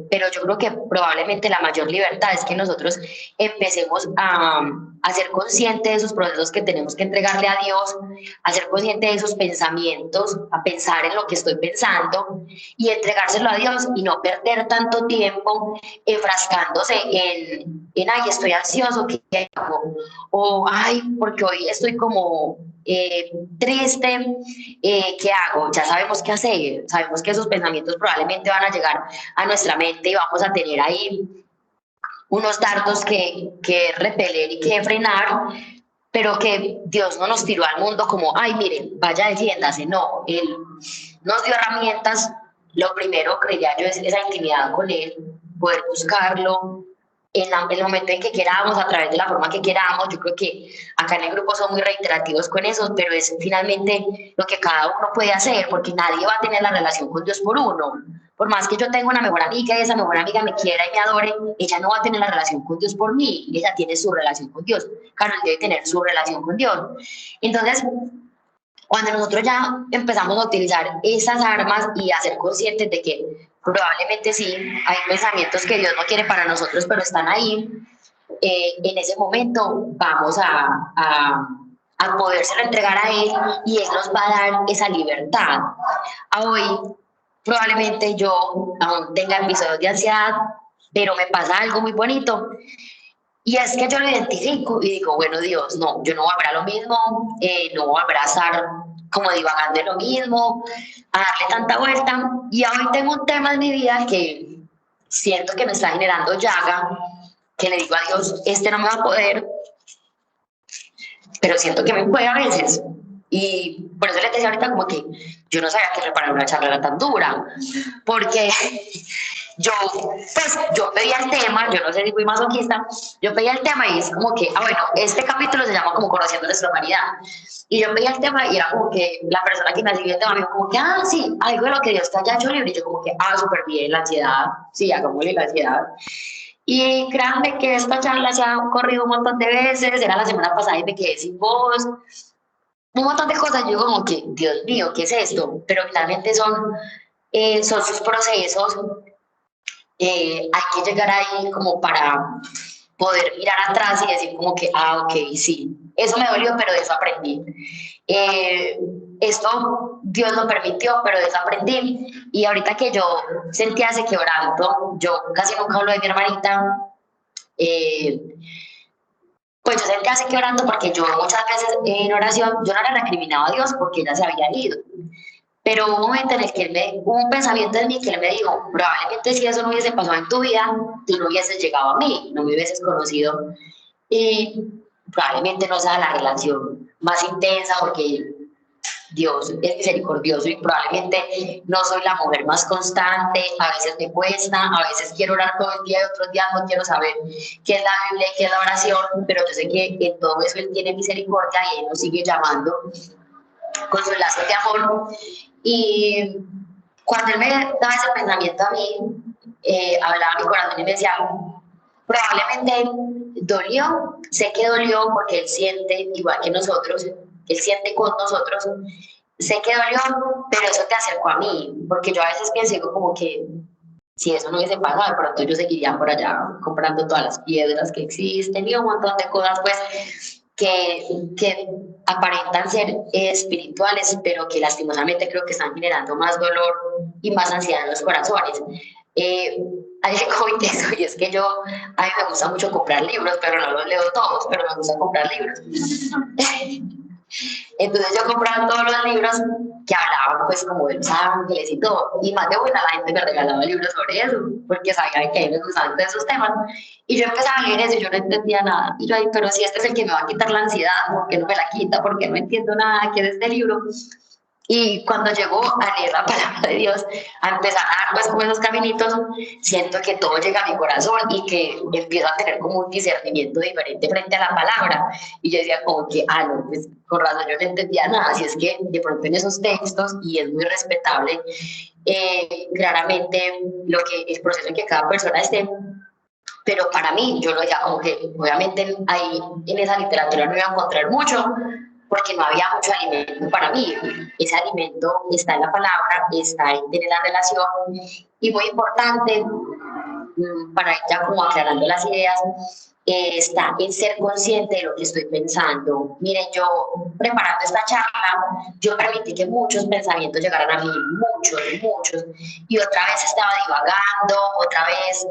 A: pero yo creo que probablemente la mayor libertad es que nosotros empecemos a ser conscientes de esos procesos que tenemos que entregarle a Dios, a ser conscientes de esos pensamientos, a pensar en lo que estoy pensando y entregárselo a Dios y no perder tanto tiempo enfrascándose ay, estoy ansioso, ¿qué hago? O, ay, porque hoy estoy como triste, ¿qué hago? Ya sabemos qué hacer, sabemos que esos pensamientos probablemente van a llegar a nuestra mente y vamos a tener ahí unos dardos que repeler y que frenar, pero que Dios no nos tiró al mundo como, ay, miren, vaya, defiéndase. No, Él nos dio herramientas. Lo primero, creería yo, es esa intimidad con Él, poder buscarlo en el momento en que queramos, a través de la forma que queramos. Yo creo que acá en el grupo son muy reiterativos con eso, pero es finalmente lo que cada uno puede hacer, porque nadie va a tener la relación con Dios por uno. Por más que yo tenga una mejor amiga y esa mejor amiga me quiera y me adore, ella no va a tener la relación con Dios por mí, ella tiene su relación con Dios. Carol debe tener su relación con Dios. Entonces, cuando nosotros ya empezamos a utilizar esas armas y a ser conscientes de que probablemente sí, hay pensamientos que Dios no quiere para nosotros, pero están ahí, en ese momento vamos a podérselo entregar a Él y Él nos va a dar esa libertad. Hoy probablemente yo aún tenga episodios de ansiedad, pero me pasa algo muy bonito. Y es que yo lo identifico y digo, bueno, Dios, no, yo no voy a ver lo mismo, no voy a abrazar como divagando en lo mismo, a darle tanta vuelta. Y hoy tengo un tema en mi vida que siento que me está generando llaga, que le digo a Dios, este no me va a poder, pero siento que me puede a veces. Y por eso les decía ahorita como que yo no sabía que preparar una charla era tan dura, porque yo pedía el tema, yo no sé si fui masoquista, yo pedía el tema y es como que, bueno, este capítulo se llama como Conociendo nuestra humanidad. Y yo pedía el tema y era como que la persona que me hacía el tema me dijo como que, sí, algo de lo que Dios te haya hecho libre. Y yo como que, súper bien, la ansiedad, sí, hagámosle la ansiedad. Y créanme que esta charla se ha corrido un montón de veces, era la semana pasada y me quedé sin voz, un montón de cosas. Yo digo como que, Dios mío, ¿qué es esto? Pero finalmente son sus procesos. Hay que llegar ahí como para poder mirar atrás y decir como que, ok, sí, eso me dolió, pero de eso aprendí. Esto Dios lo permitió, pero de eso aprendí. Y ahorita que yo sentía ese quebranto, yo casi nunca hablo de mi hermanita, pues yo sentía ese quebranto porque yo muchas veces en oración, yo no le recriminaba a Dios porque ella se había ido. Pero hubo un momento en el que hubo un pensamiento en mí que él me dijo, probablemente si eso no hubiese pasado en tu vida, tú no hubieses llegado a mí, no me hubieses conocido y probablemente no sea la relación más intensa porque Dios es misericordioso y probablemente no soy la mujer más constante, a veces me cuesta, a veces quiero orar todo el día y otros días no quiero saber qué es la Biblia y qué es la oración, pero yo sé que en todo eso Él tiene misericordia y Él nos sigue llamando con sus lazos de amor. Y cuando Él me daba ese pensamiento a mí, hablaba mi corazón y me decía, probablemente dolió, sé que dolió porque Él siente igual que nosotros, Él siente con nosotros, sé que dolió, pero eso te acercó a mí, porque yo a veces pienso como que si eso no hubiese pasado, de pronto yo seguiría por allá comprando todas las piedras que existen y un montón de cosas pues que aparentan ser espirituales, pero que lastimosamente creo que están generando más dolor y más ansiedad en los corazones. Hay algo intenso y es que a mí me gusta mucho comprar libros, pero no los leo todos, pero me gusta comprar libros. Entonces yo compraba todos los libros que hablaban pues como de los ángeles y todo, y más de una la gente me regalaba libros sobre eso, porque sabía que a mí me gustaban todos esos temas, y yo empezaba a leer eso y yo no entendía nada, y yo ahí, pero si este es el que me va a quitar la ansiedad, ¿por qué no me la quita? ¿Por qué no entiendo nada? ¿Qué es este libro? Y cuando llego a leer la palabra de Dios, a empezar a dar pues como esos caminitos, siento que todo llega a mi corazón y que empiezo a tener como un discernimiento diferente frente a la palabra. Y yo decía como que, no, pues con razón yo no entendía nada, así es que de pronto en esos textos, y es muy respetable, claramente el proceso en que cada persona esté, pero para mí, yo lo decía como que obviamente ahí en esa literatura no iba a encontrar mucho, porque no había mucho alimento para mí. Ese alimento está en la palabra, está en tener la relación, y muy importante, para ir ya como aclarando las ideas, está en ser consciente de lo que estoy pensando. Miren, yo preparando esta charla, yo permití que muchos pensamientos llegaran a mí, muchos, y otra vez estaba divagando, otra vez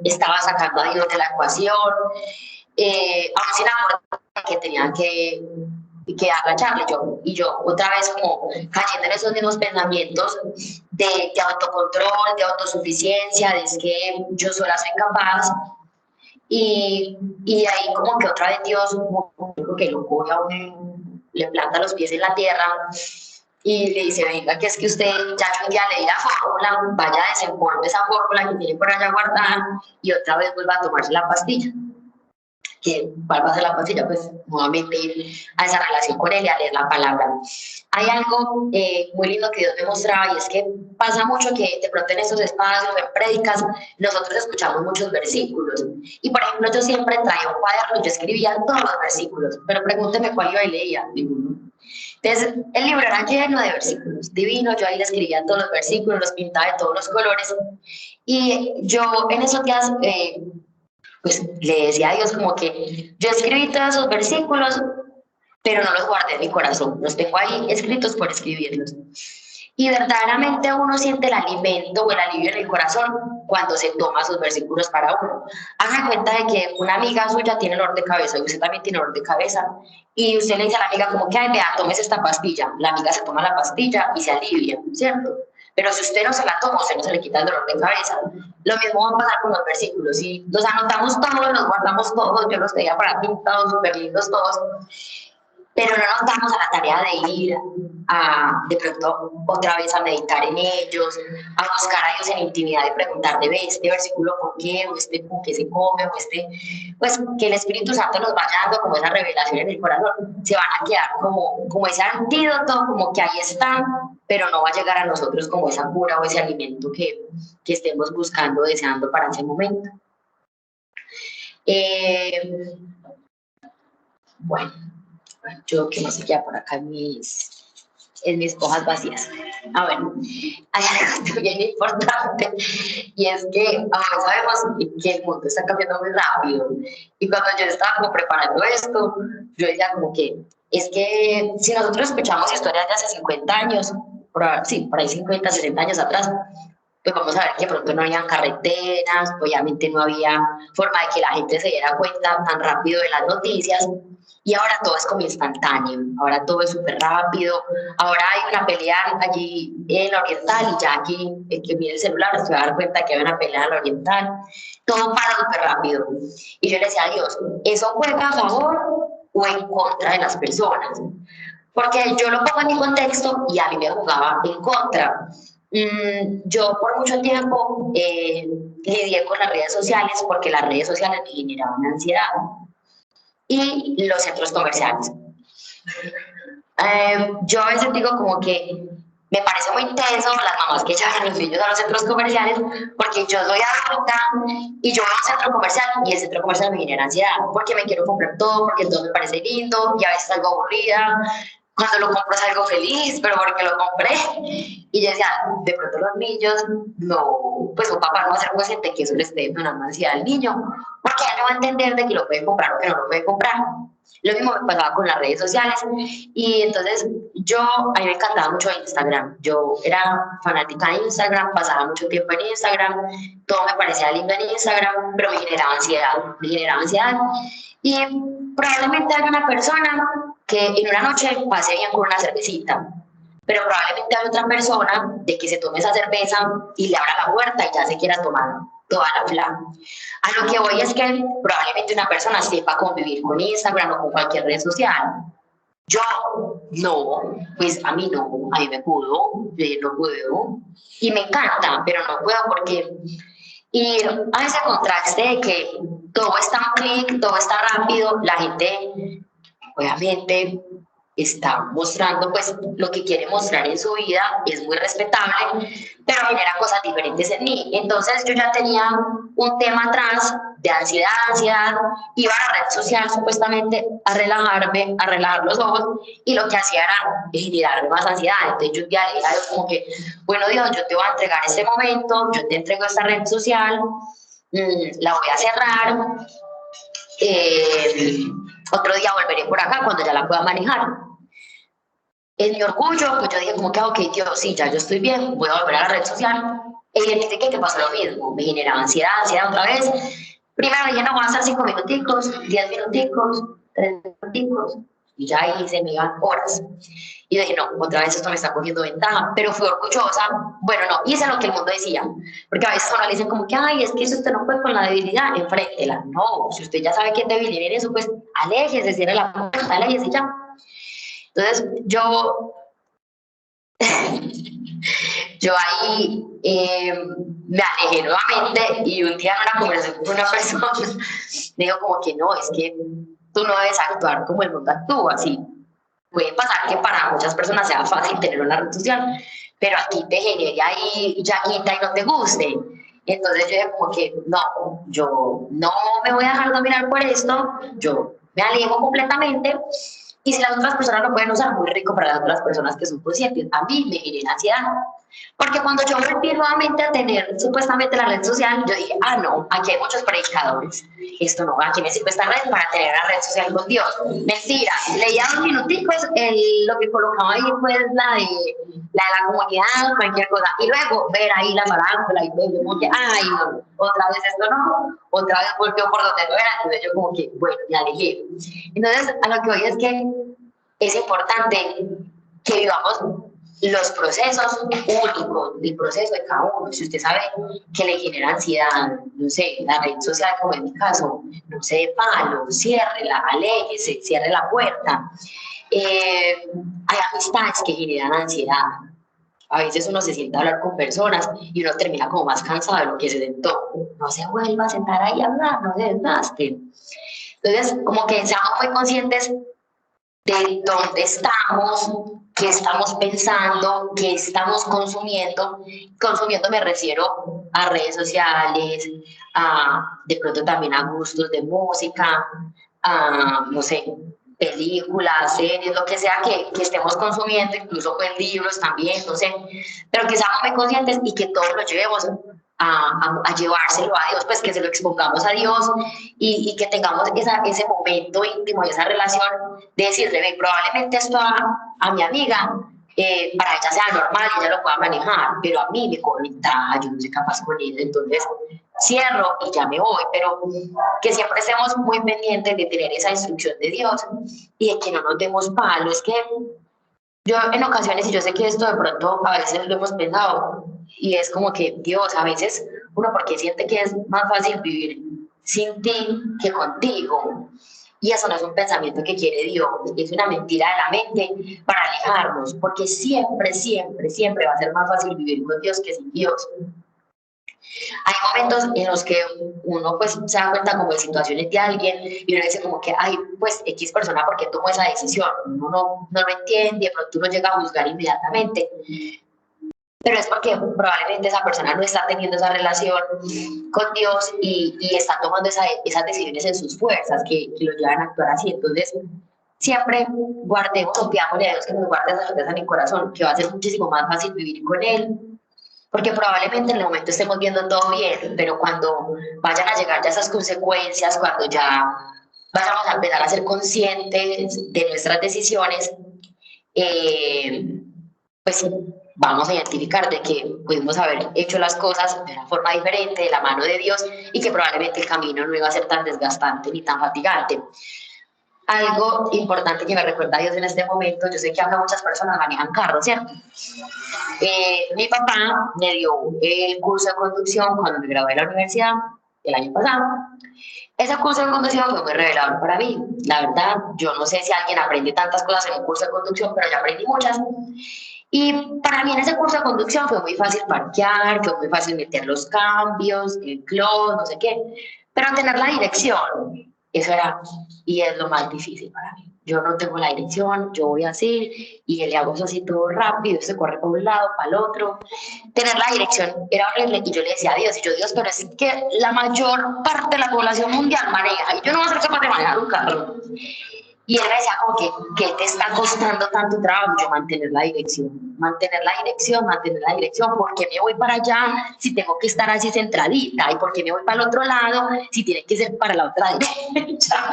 A: estaba sacando a Dios de la ecuación, aún sin amor que tenía que agacharle y yo otra vez como cayendo en esos mismos pensamientos de autocontrol, de autosuficiencia, de que yo sola soy capaz, y ahí como que otra vez Dios que lo coge a uno, le planta los pies en la tierra y le dice, venga, que es que usted ya le di la fórmula, vaya a desenvolver esa fórmula que tiene por allá guardada y otra vez vuelva a tomarse la pastilla. ¿Cuál va a ser la pastilla? Pues nuevamente ir a esa relación con él y a leer la palabra. Hay algo muy lindo que Dios me mostraba, y es que pasa mucho que de pronto en estos espacios, en prédicas, nosotros escuchamos muchos versículos, y por ejemplo yo siempre traía un cuaderno y yo escribía todos los versículos, pero pregúnteme cuál iba y leía, ninguno. Entonces el libro era lleno de versículos, divino, yo ahí le escribía todos los versículos, los pintaba de todos los colores, y yo en esos días pues le decía a Dios como que yo escribí todos esos versículos, pero no los guardé en mi corazón, los tengo ahí escritos por escribirlos. Y verdaderamente uno siente el alimento o el alivio en el corazón cuando se toma esos versículos para uno. Hagan cuenta de que una amiga suya tiene dolor de cabeza y usted también tiene dolor de cabeza, y usted le dice a la amiga como que, ay, vea, tómese esta pastilla. La amiga se toma la pastilla y se alivia, ¿cierto? Pero si usted no se la toma, usted no se le quita el dolor de cabeza. Lo mismo va a pasar con los versículos. Si los anotamos todos, los guardamos todos, yo los tenía para pintados, súper lindos todos, pero no nos damos a la tarea de ir de pronto otra vez a meditar en ellos, a buscar a Dios en intimidad y preguntar de este versículo por qué, o este con qué se come, o pues que el Espíritu Santo nos vaya dando como esa revelación en el corazón. Se van a quedar como ese antídoto, como que ahí está, pero no va a llegar a nosotros como esa cura o ese alimento que estemos buscando, deseando para ese momento. Bueno, yo que no sé qué por acá en mis hojas vacías. Bueno, hay algo bien importante, y es que ahora sabemos que el mundo está cambiando muy rápido, y cuando yo estaba como preparando esto, yo decía como que es que si nosotros escuchamos historias de hace 50 años, por ahí 50, 60 años atrás, pues vamos a ver que de pronto no había carreteras, obviamente no había forma de que la gente se diera cuenta tan rápido de las noticias, y ahora todo es como instantáneo, ahora todo es súper rápido. Ahora hay una pelea allí en la Oriental, y ya aquí, el que mire el celular se va a dar cuenta que hay una pelea en la Oriental, todo para súper rápido. Y yo le decía a Dios, ¿eso juega a favor o en contra de las personas? Porque yo lo pongo en mi contexto y a mí me jugaba en contra. Yo por mucho tiempo lidié con las redes sociales, porque las redes sociales me generaban ansiedad, y los centros comerciales. Yo a veces digo como que me parece muy intenso las mamás que llevan a los niños a los centros comerciales, porque yo soy adulta y yo voy a un centro comercial y el centro comercial me genera ansiedad, porque me quiero comprar todo, porque todo me parece lindo y a veces salgo aburrida. Cuando lo compro salgo feliz, pero porque lo compré. Y yo decía, de pronto los niños, no, pues un papá no va a ser consciente que eso le esté dando una ansiedad al niño, porque él no va a entender de que lo puede comprar o que no lo puede comprar. Lo mismo me pasaba con las redes sociales, y entonces a mí me encantaba mucho Instagram. Yo era fanática de Instagram, pasaba mucho tiempo en Instagram, todo me parecía lindo en Instagram, pero me generaba ansiedad. Y probablemente haya una persona que en una noche pase bien con una cervecita, pero probablemente hay otra persona de que se tome esa cerveza y le abra la puerta y ya se quiera tomar toda la fla. A lo que voy es que probablemente una persona sepa convivir con Instagram o con cualquier red social. Yo no, pues a mí no, a mí me pudo, yo no puedo, y me encanta, pero no puedo porque ir a ese contraste de que todo está en clic, todo está rápido, la gente obviamente está mostrando pues lo que quiere mostrar en su vida, es muy respetable, pero genera cosas diferentes en mí. Entonces yo ya tenía un tema atrás de ansiedad, iba a la red social supuestamente a relajarme, a relajar los ojos, y lo que hacía era generarme más ansiedad. Entonces yo ya le dije a Dios como que, bueno Dios, yo te voy a entregar este momento, yo te entrego esta red social, la voy a cerrar, otro día volveré por acá cuando ya la pueda manejar. En mi orgullo, pues yo dije como que, ok, Dios, sí, ya yo estoy bien, voy a volver a la red social. E identifiqué que pasó lo mismo, me generaba ansiedad otra vez. Primero dije, no, voy a estar 5 minuticos, 10 minuticos, 3 minuticos, y ya ahí se me iban horas. Y dije, no, otra vez esto me está cogiendo ventaja, pero fui orgullosa. Bueno, no, hice lo que el mundo decía, porque a veces a uno le dicen como que, ay, es que eso usted no puede con la debilidad, enfréntela. No, si usted ya sabe que es débil en eso, pues aléjese, cierre la puerta, aléjese ya. Entonces, yo ahí me alejé nuevamente, y un día en una conversación con una persona me dijo como que no, es que tú no debes actuar como el mundo actúa, así. Puede pasar que para muchas personas sea fácil tener una red social, pero aquí te genere ahí llaguita y no te guste. Entonces yo dije como que no, yo no me voy a dejar dominar por esto, yo me alejo completamente. Y si las otras personas lo pueden usar, muy rico para las otras personas que son conscientes. A mí me genera ansiedad. Porque cuando yo volví nuevamente a tener supuestamente la red social, yo dije, ah, no, aquí hay muchos predicadores. Esto no, aquí me sirve esta red para tener una red social con Dios. Mentira, leía 2 minuticos, lo que colocaba ahí fue la comunidad, cualquier cosa. Y luego ver ahí la farándula y todo, yo como que, ay, no, otra vez esto no, otra vez volvió por donde no era. Entonces yo como que, bueno, me alejé. Entonces, a lo que voy es que es importante que vivamos los procesos únicos, el proceso de cada uno. Si usted sabe que le genera ansiedad, no sé, la red social, como en mi caso, no se dé palo, ciérrela, aléjese, cierre la puerta. Hay amistades que generan ansiedad. A veces uno se sienta a hablar con personas y uno termina como más cansado de lo que se sentó. No se vuelva a sentar ahí a hablar, no se desgaste. Entonces, como que seamos muy conscientes de dónde estamos, qué estamos pensando, qué estamos consumiendo. Consumiendo me refiero a redes sociales, de pronto también a gustos de música, a, no sé, películas, series, lo que sea que estemos consumiendo, incluso pues libros también, no sé, pero que seamos muy conscientes y que todos lo llevemos a llevárselo a Dios, pues que se lo expongamos a Dios, y que tengamos ese momento íntimo y esa relación de decirle, ve, probablemente esto a mi amiga, para ella sea normal y ella lo pueda manejar, pero a mí me conecta, yo no soy capaz con ella, entonces cierro y ya me voy, pero que siempre estemos muy pendientes de tener esa instrucción de Dios y de que no nos demos palo. Es que yo en ocasiones, y yo sé que esto de pronto a veces lo hemos pensado, y es como que Dios, a veces uno porque siente que es más fácil vivir sin ti que contigo, y eso no es un pensamiento que quiere Dios, es una mentira de la mente para alejarnos, porque siempre, siempre, siempre va a ser más fácil vivir con Dios que sin Dios. Hay momentos en los que uno pues se da cuenta como de situaciones de alguien y uno dice como que, ay, pues X persona, ¿por qué tomó esa decisión? Uno no lo entiende, de pronto uno llega a juzgar inmediatamente, pero es porque probablemente esa persona no está teniendo esa relación con Dios y está tomando esas decisiones en sus fuerzas que lo llevan a actuar así. Entonces, siempre guardemos o pidámosle a Dios que nos guarde esa certeza en el corazón, que va a ser muchísimo más fácil vivir con Él, porque probablemente en el momento estemos viendo todo bien, pero cuando vayan a llegar ya esas consecuencias, cuando ya vayamos a empezar a ser conscientes de nuestras decisiones, pues vamos a identificar de que pudimos haber hecho las cosas de una forma diferente, de la mano de Dios, y que probablemente el camino no iba a ser tan desgastante ni tan fatigante. algo importante que me recuerda a Dios en este momento, yo sé que acá muchas personas manejan carros, ¿cierto? Mi papá me dio el curso de conducción cuando me gradué de la universidad el año pasado. Ese curso de conducción fue muy revelador para mí. La verdad, yo no sé si alguien aprende tantas cosas en un curso de conducción, pero yo aprendí muchas. Y para mí en ese curso de conducción fue muy fácil parquear, fue muy fácil meter los cambios, el clutch, no sé qué. Pero tener la dirección, eso era y es lo más difícil para mí. Yo no tengo la dirección, yo voy así y le hago eso así todo rápido, se corre para un lado, para el otro. Tener la dirección era horrible y yo le decía a Dios, y yo, Dios, pero es que la mayor parte de la población mundial maneja y yo no voy a ser capaz de manejar un carro. Y él me decía como que, ¿qué te está costando tanto trabajo? Yo mantener la dirección, ¿por qué me voy para allá si tengo que estar así centradita? ¿Y por qué me voy para el otro lado si tiene que ser para la otra derecha?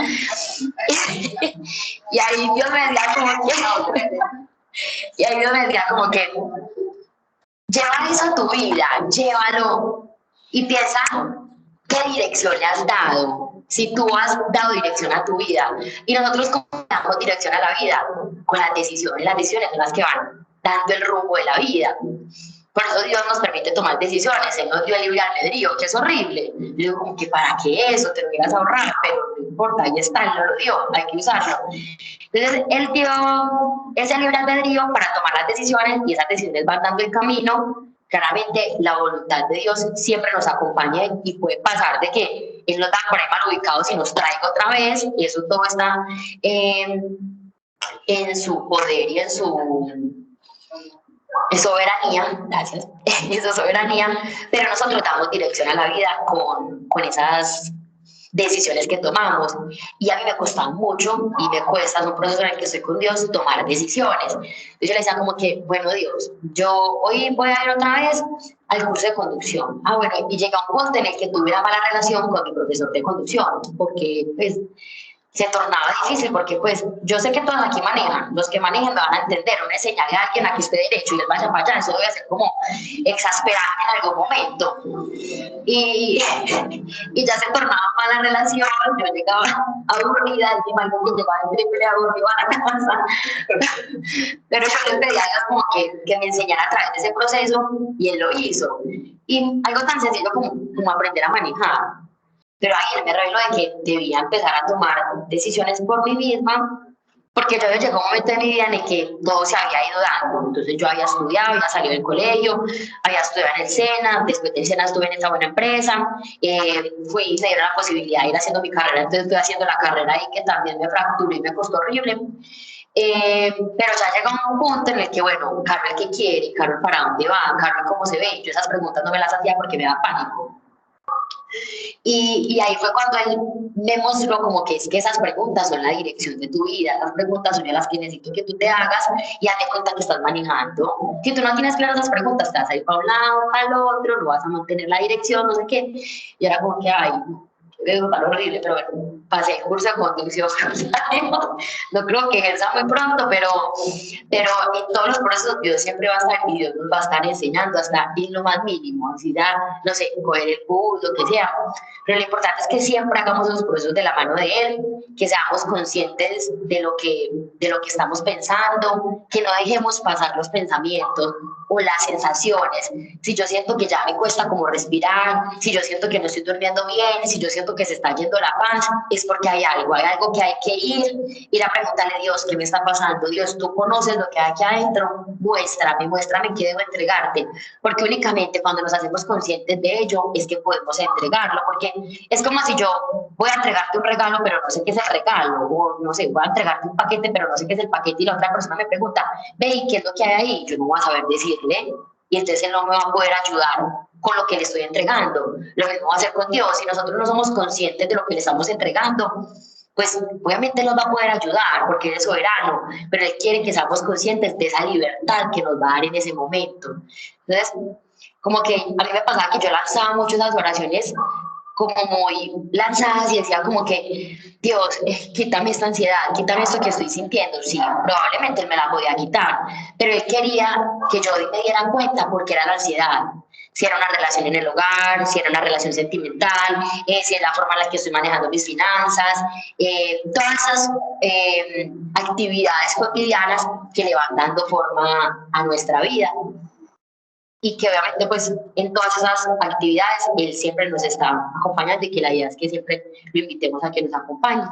A: Y ahí Dios me decía como que, lleva eso a tu vida, llévalo y piensa qué dirección le has dado. Si tú has dado dirección a tu vida, y nosotros cómo damos dirección a la vida, con las decisiones son las que van dando el rumbo de la vida. Por eso Dios nos permite tomar decisiones, Él nos dio el libre albedrío, que es horrible. Yo digo, como que para qué eso, te lo ibas a ahorrar, pero no importa, ahí está, Él nos lo dio, hay que usarlo. Entonces, Él dio ese libre albedrío para tomar las decisiones, y esas decisiones van dando el camino. Claramente la voluntad de Dios siempre nos acompaña y puede pasar de que Él nos da por ahí mal ubicados y nos traiga otra vez, y eso todo está en su poder y en su soberanía, gracias, en su soberanía, pero nosotros damos dirección a la vida con esas decisiones que tomamos, y a mí me cuesta mucho y me cuesta, es un proceso en el que estoy con Dios, tomar decisiones. Entonces yo le decía como que, bueno Dios, yo hoy voy a ir otra vez al curso de conducción. Bueno, y llega un punto en el que tuve una mala relación con mi profesor de conducción, porque pues se tornaba difícil, porque pues yo sé que todos aquí manejan, los que manejen me van a entender, una señal de alguien a que esté derecho y él vaya para allá, eso debe ser como exasperante en algún momento. Y ya se tornaba mala relación, yo llegaba aburrida, encima algo que llegaba en triple aburrido a la casa, pero yo le pedía a Dios como que me enseñara a través de ese proceso, y él lo hizo. Y algo tan sencillo como aprender a manejar. Pero ahí él me reveló de que debía empezar a tomar decisiones por mí misma, porque yo llegó un momento en mi vida en el que todo se había ido dando. Entonces yo había estudiado, había salido del colegio, había estudiado en el SENA, después del SENA estuve en esta buena empresa, me dieron la posibilidad de ir haciendo mi carrera, entonces estoy haciendo la carrera ahí que también me fracturé y me costó horrible. Pero ya llega un punto en el que, bueno, Carol, ¿qué quiere? Carol, ¿para dónde va? Carol, ¿cómo se ve? Yo esas preguntas no me las hacía porque me da pánico. Y ahí fue cuando él me mostró como que es que esas preguntas son la dirección de tu vida, esas preguntas son las que necesito que tú te hagas, y hazte cuenta que estás manejando. Si tú no tienes claras esas preguntas, te vas a ir para un lado, para el otro, no vas a mantener la dirección, no sé qué. Y era como que, ay, es tan horrible, pero bueno, pasé el curso de conducción. No creo que ejerza muy pronto, pero en todos los procesos Dios siempre va a estar, y Dios nos va a estar enseñando hasta en lo más mínimo, así ya, no sé, coger el bus, lo que sea. Pero lo importante es que siempre hagamos los procesos de la mano de Él, que seamos conscientes de lo que estamos pensando, que no dejemos pasar los pensamientos o las sensaciones. Si yo siento que ya me cuesta como respirar, si yo siento que no estoy durmiendo bien, si yo siento que se está yendo la paz, es porque hay algo que hay que ir a preguntarle a Dios, ¿qué me está pasando? Dios, tú conoces lo que hay aquí adentro, muéstrame qué debo entregarte, porque únicamente cuando nos hacemos conscientes de ello es que podemos entregarlo, porque es como si yo voy a entregarte un regalo, pero no sé qué es el regalo, o no sé, voy a entregarte un paquete, pero no sé qué es el paquete, y la otra persona me pregunta, ve, ¿qué es lo que hay ahí? Yo no voy a saber decirle, y entonces él no me va a poder ayudar con lo que le estoy entregando. Lo mismo va a hacer con Dios. Si nosotros no somos conscientes de lo que le estamos entregando, pues obviamente nos va a poder ayudar porque Él es soberano, pero Él quiere que seamos conscientes de esa libertad que nos va a dar en ese momento. Entonces, como que a mí me pasaba que yo lanzaba mucho esas oraciones como muy lanzadas y decía como que, Dios, quítame esta ansiedad, quítame esto que estoy sintiendo. Sí, probablemente Él me la podía quitar, pero Él quería que yo me diera cuenta porque era la ansiedad. si era una relación en el hogar, si era una relación sentimental, si es la forma en la que estoy manejando mis finanzas, todas esas actividades cotidianas que le van dando forma a nuestra vida. Y que obviamente pues en todas esas actividades él siempre nos está acompañando y que la idea es que siempre lo invitemos a que nos acompañe.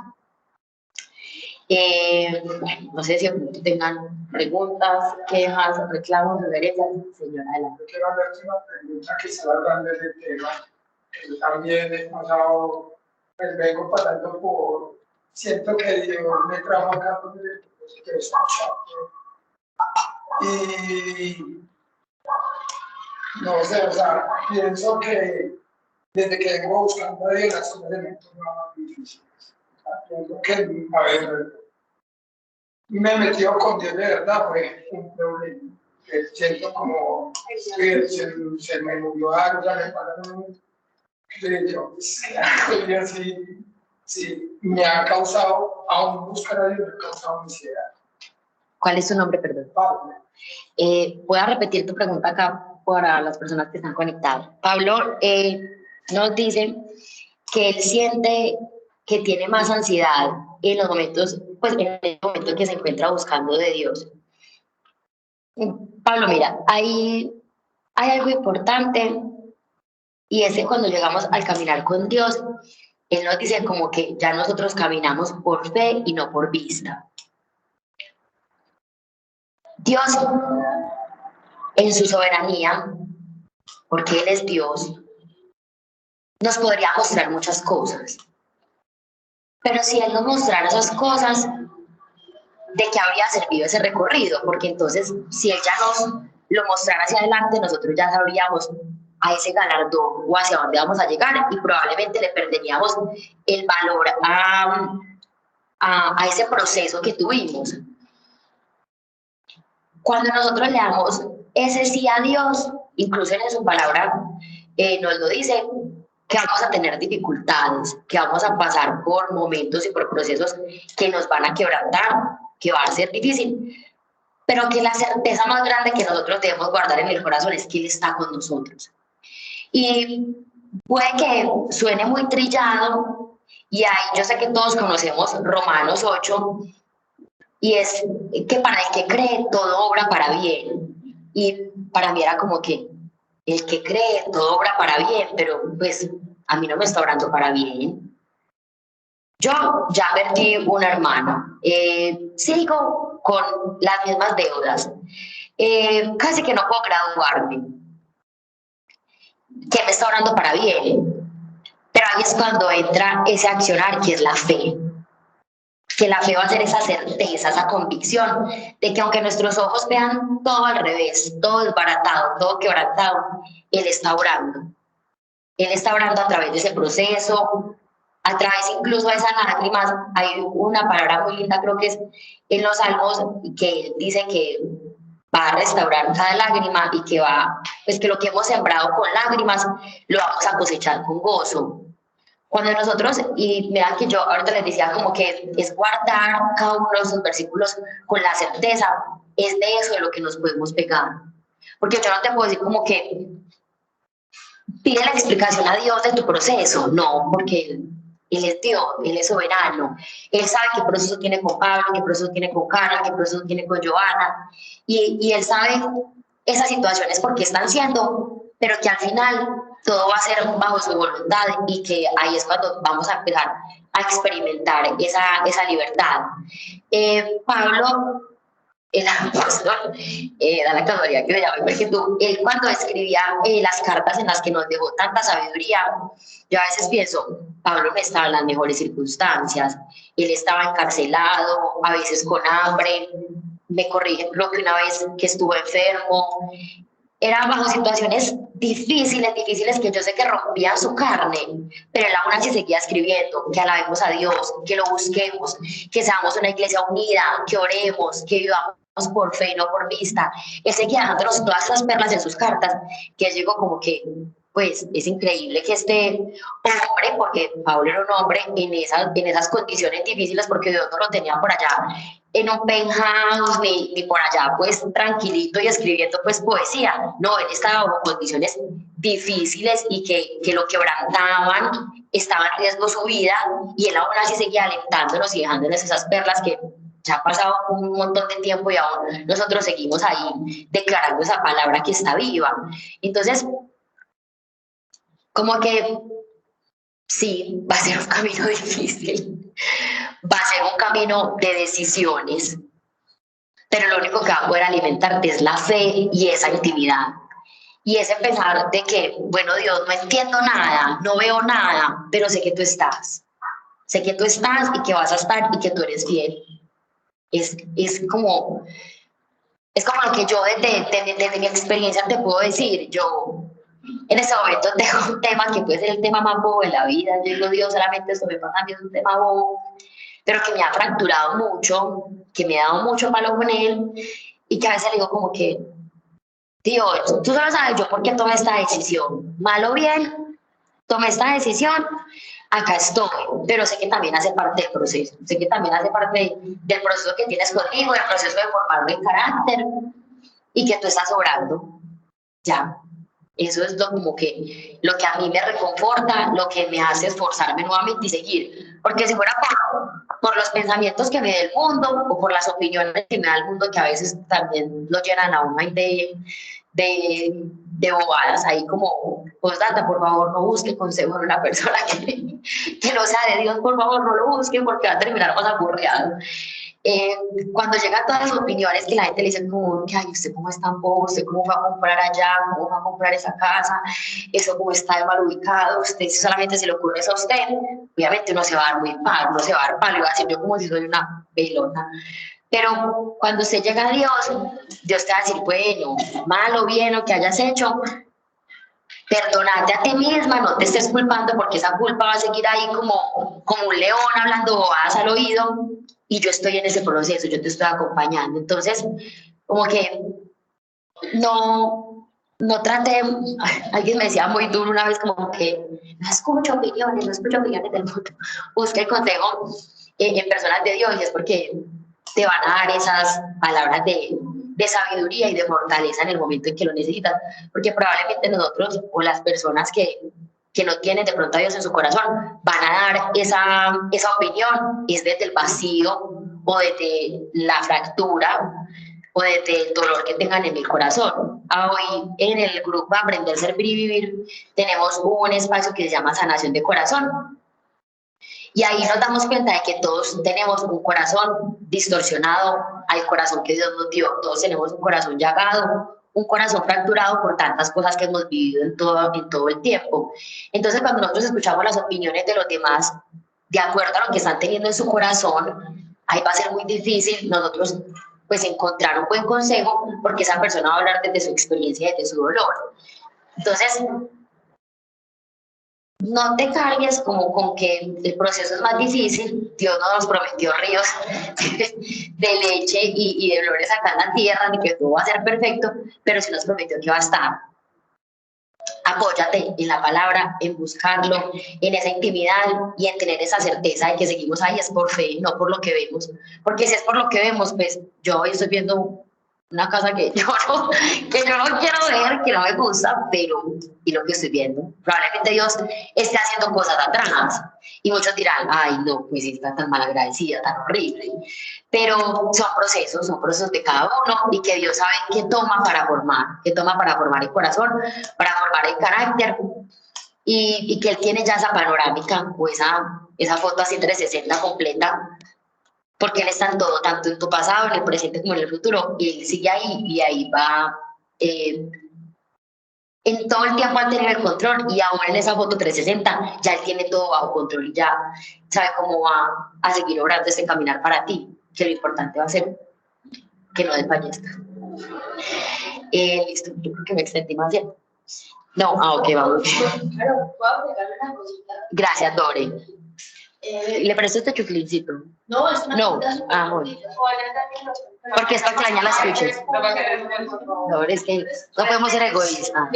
A: Bueno, no sé si tengan preguntas, quejas, reclamos, sugerencias. Señora, adelante.
E: Yo quiero hacerte una pregunta que está hablando del tema. Yo también he pasado, pues vengo pasando por, siento que Dios me trajo acá donde estoy escuchando. Y no sé, o sea, pienso que desde que vengo buscando a Dios las cosas se me han tornado más difíciles. Pienso que, a ver, me he metido con Dios de verdad, fue un problema. Siento como que se me murió algo, ya me pararon. Yo sí, me ha causado, aún buscar a Dios, me ha causado ansiedad.
A: ¿Cuál es su nombre, perdón?
E: Pablo.
A: ¿Puedo repetir tu pregunta acá para las personas que están conectadas? Pablo nos dice que él siente que tiene más ansiedad en los momentos, pues en el momento que se encuentra buscando de Dios. Pablo, mira, hay algo importante y es que cuando llegamos al caminar con Dios, Él nos dice como que ya nosotros caminamos por fe y no por vista. Dios, en su soberanía, porque Él es Dios, nos podría mostrar muchas cosas. Pero si Él nos mostrara esas cosas, ¿de qué habría servido ese recorrido? Porque entonces, si Él ya nos lo mostrara hacia adelante, nosotros ya sabríamos a ese galardón o hacia dónde vamos a llegar y probablemente le perderíamos el valor a ese proceso que tuvimos. Cuando nosotros le damos ese sí a Dios, incluso en su palabra nos lo dice, que vamos a tener dificultades, que vamos a pasar por momentos y por procesos que nos van a quebrantar, que va a ser difícil, pero que la certeza más grande que nosotros debemos guardar en el corazón es que Él está con nosotros. Y puede que suene muy trillado, y ahí yo sé que todos conocemos Romanos 8, y es que para el que cree todo obra para bien. Y para mí era como que el que cree todo obra para bien, pero pues a mí no me está obrando para bien. Yo ya perdí una hermana, sigo con las mismas deudas, casi que no puedo graduarme. ¿Qué me está obrando para bien? Pero ahí es cuando entra ese accionar que es la fe. Que la fe va a ser esa certeza, esa convicción de que aunque nuestros ojos vean todo al revés, todo desbaratado, todo quebrantado, Él está orando. Él está orando a través de ese proceso, a través incluso de esas lágrimas. Hay una palabra muy linda, creo que es en los Salmos, que dice que va a restaurar cada lágrima y que va, pues que lo que hemos sembrado con lágrimas lo vamos a cosechar con gozo. Cuando nosotros, y mira que yo ahorita les decía como que es guardar cada uno de esos versículos con la certeza, es de eso de lo que nos podemos pegar. Porque yo no te puedo decir como que pide la explicación a Dios de tu proceso, no, porque Él es Dios, Él es soberano, Él sabe qué proceso tiene con Pablo, qué proceso tiene con Carla, qué proceso tiene con Joana, y Él sabe esas situaciones por qué están siendo, pero que al final todo va a ser bajo su voluntad y que ahí es cuando vamos a empezar a experimentar esa libertad. Pablo, el apóstol, da la casualidad que me llama, porque él cuando escribía las cartas en las que nos dejó tanta sabiduría, yo a veces pienso, Pablo no estaba en las mejores circunstancias, él estaba encarcelado, a veces con hambre, me corrige, creo que una vez que estuvo enfermo, eran bajo situaciones difíciles que yo sé que rompían su carne, pero él aún así seguía escribiendo, que alabemos a Dios, que lo busquemos, que seamos una iglesia unida, que oremos, que vivamos por fe y no por vista. Él seguía dándonos todas esas perlas en sus cartas, que yo digo como que, pues, es increíble que este hombre, porque Pablo era un hombre en esas condiciones difíciles, porque Dios no lo tenía por allá en un penthouse, ni por allá, pues, tranquilito y escribiendo, pues, poesía. No, él estaba bajo condiciones difíciles y que lo quebrantaban, estaba en riesgo su vida, y él aún así seguía alentándonos y dejándonos esas perlas que ya ha pasado un montón de tiempo y aún nosotros seguimos ahí declarando esa palabra que está viva. Entonces, como que sí, va a ser un camino difícil, va a ser un camino de decisiones, pero lo único que va a poder alimentarte es la fe y esa intimidad. Y ese pensar de que, bueno, Dios, no entiendo nada, no veo nada, pero sé que tú estás. Sé que tú estás y que vas a estar y que tú eres fiel. Es como lo que yo desde mi experiencia te puedo decir. Yo en este momento tengo un tema que puede ser el tema más bobo de la vida. Yo digo, Dios, solamente esto me pasa a mí, es un tema bobo, pero que me ha fracturado mucho, que me ha dado mucho malo con él, y que a veces le digo como que, Dios, tú solo sabes yo por qué tomé esta decisión. Mal o bien, tomé esta decisión, acá estoy, pero sé que también hace parte del proceso, sé que también hace parte del proceso que tienes conmigo, del proceso de formarme en carácter, y que tú estás obrando. Ya, eso es lo que a mí me reconforta, lo que me hace esforzarme nuevamente y seguir. Porque si fuera por los pensamientos que me da el mundo o por las opiniones que me da el mundo, que a veces también lo llenan a uno de bobadas, ahí como, pues Data, por favor no busque consejo de una persona que no sea de Dios, por favor no lo busque porque va a terminar más aburriado. Cuando llegan todas las opiniones que la gente le dice como que, ay, usted cómo es tan pobre, usted cómo va a comprar allá, cómo va a comprar esa casa, eso como está de mal ubicado, usted solamente se le ocurre eso a usted, obviamente uno se va a dar muy mal, uno se va a dar palo y va a decir yo como si soy una pelota. Pero cuando usted llega a Dios, Dios te va a decir, bueno, mal o bien lo que hayas hecho, perdonate a ti misma, no te estés culpando porque esa culpa va a seguir ahí como un león hablando bobadas al oído, y yo estoy en ese proceso, yo te estoy acompañando. Entonces, como que no traté, alguien me decía muy duro una vez como que no escucho opiniones del mundo, busca el consejo en personas de Dios, y es porque te van a dar esas palabras de sabiduría y de fortaleza en el momento en que lo necesitas, porque probablemente nosotros o las personas que no tienen de pronto a Dios en su corazón van a dar esa opinión, es desde el vacío o desde la fractura o desde el dolor que tengan en el corazón. Hoy en el grupo Aprender, Servir y Vivir tenemos un espacio que se llama Sanación de Corazón. Y ahí nos damos cuenta de que todos tenemos un corazón distorsionado al corazón que Dios nos dio. Todos tenemos un corazón llagado, un corazón fracturado por tantas cosas que hemos vivido en todo el tiempo. Entonces, cuando nosotros escuchamos las opiniones de los demás, de acuerdo a lo que están teniendo en su corazón, ahí va a ser muy difícil nosotros pues encontrar un buen consejo, porque esa persona va a hablar desde su experiencia y desde su dolor. Entonces, no te cargues como con que el proceso es más difícil. Dios no nos prometió ríos de leche y de flores acá en la tierra, ni que todo va a ser perfecto, pero sí nos prometió que va a estar. Apóyate en la palabra, en buscarlo, en esa intimidad y en tener esa certeza de que seguimos ahí es por fe, no por lo que vemos. Porque si es por lo que vemos, pues yo hoy estoy viendo una casa que yo no quiero ver, que no me gusta, pero y lo que estoy viendo. Probablemente Dios esté haciendo cosas atrás y muchos dirán, ay no, pues está tan malagradecida, tan horrible. Pero son procesos de cada uno, y que Dios sabe qué toma para formar el corazón, para formar el carácter, y que Él tiene ya esa panorámica o esa foto así 360 completa, porque Él está en todo, tanto en tu pasado, en el presente como en el futuro, y Él sigue ahí, y ahí va en todo el tiempo a tener el control, y ahora en esa foto 360 ya Él tiene todo bajo control y ya sabe cómo va a seguir obrando este caminar para ti, que lo importante va a ser que no desfallezca. Listo, yo creo que me extendí más bien. No, ok, vamos.
D: Claro, ¿puedo agregarle una cosita?
A: Gracias, Dore. ¿Le presto este chuflincito?
D: No, es una
A: No.
D: cosita súper bonita.
A: Porque es para que la niña la escuche. Dore, es que no podemos ser egoístas.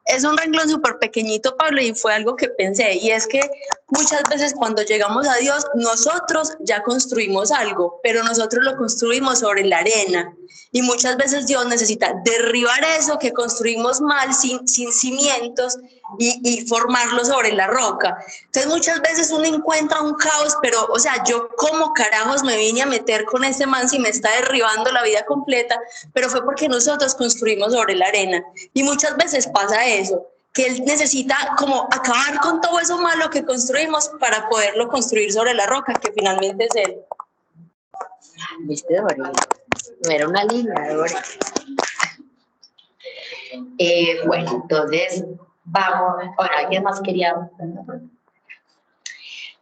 B: Es un renglón súper pequeñito, Pablo, y fue algo que pensé, y es que
D: muchas veces cuando llegamos a Dios, nosotros ya construimos algo, pero nosotros lo construimos sobre la arena. Y muchas veces Dios necesita derribar eso que construimos mal, sin cimientos, y formarlo sobre la roca. Entonces muchas veces uno encuentra un caos, pero, o sea, yo como carajos me vine a meter con este man si me está derribando la vida completa, pero fue porque nosotros construimos sobre la arena. Y muchas veces pasa eso, que Él necesita como acabar con todo eso malo que construimos para poderlo construir sobre la roca, que finalmente es Él.
A: ¿Viste, Dori? No era una línea, Dori. Bueno, entonces vamos, bueno, ¿alguien más quería?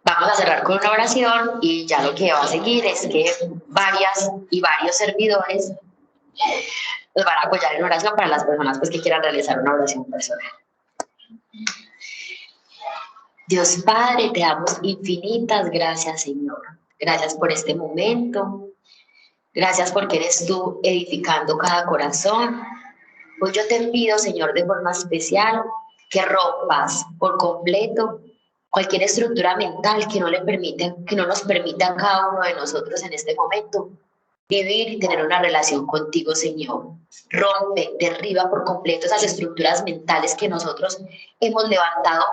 A: Vamos a cerrar con una oración y ya lo que va a seguir es que varias y varios servidores nos van a apoyar en oración para las personas pues, que quieran realizar una oración personal. Dios Padre, te damos infinitas gracias, Señor. Gracias por este momento. Gracias porque eres tú edificando cada corazón. Hoy yo te pido, Señor, de forma especial, que rompas por completo cualquier estructura mental que no nos permita a cada uno de nosotros en este momento vivir y tener una relación contigo, Señor. Rompe, derriba por completo esas estructuras mentales que nosotros hemos levantado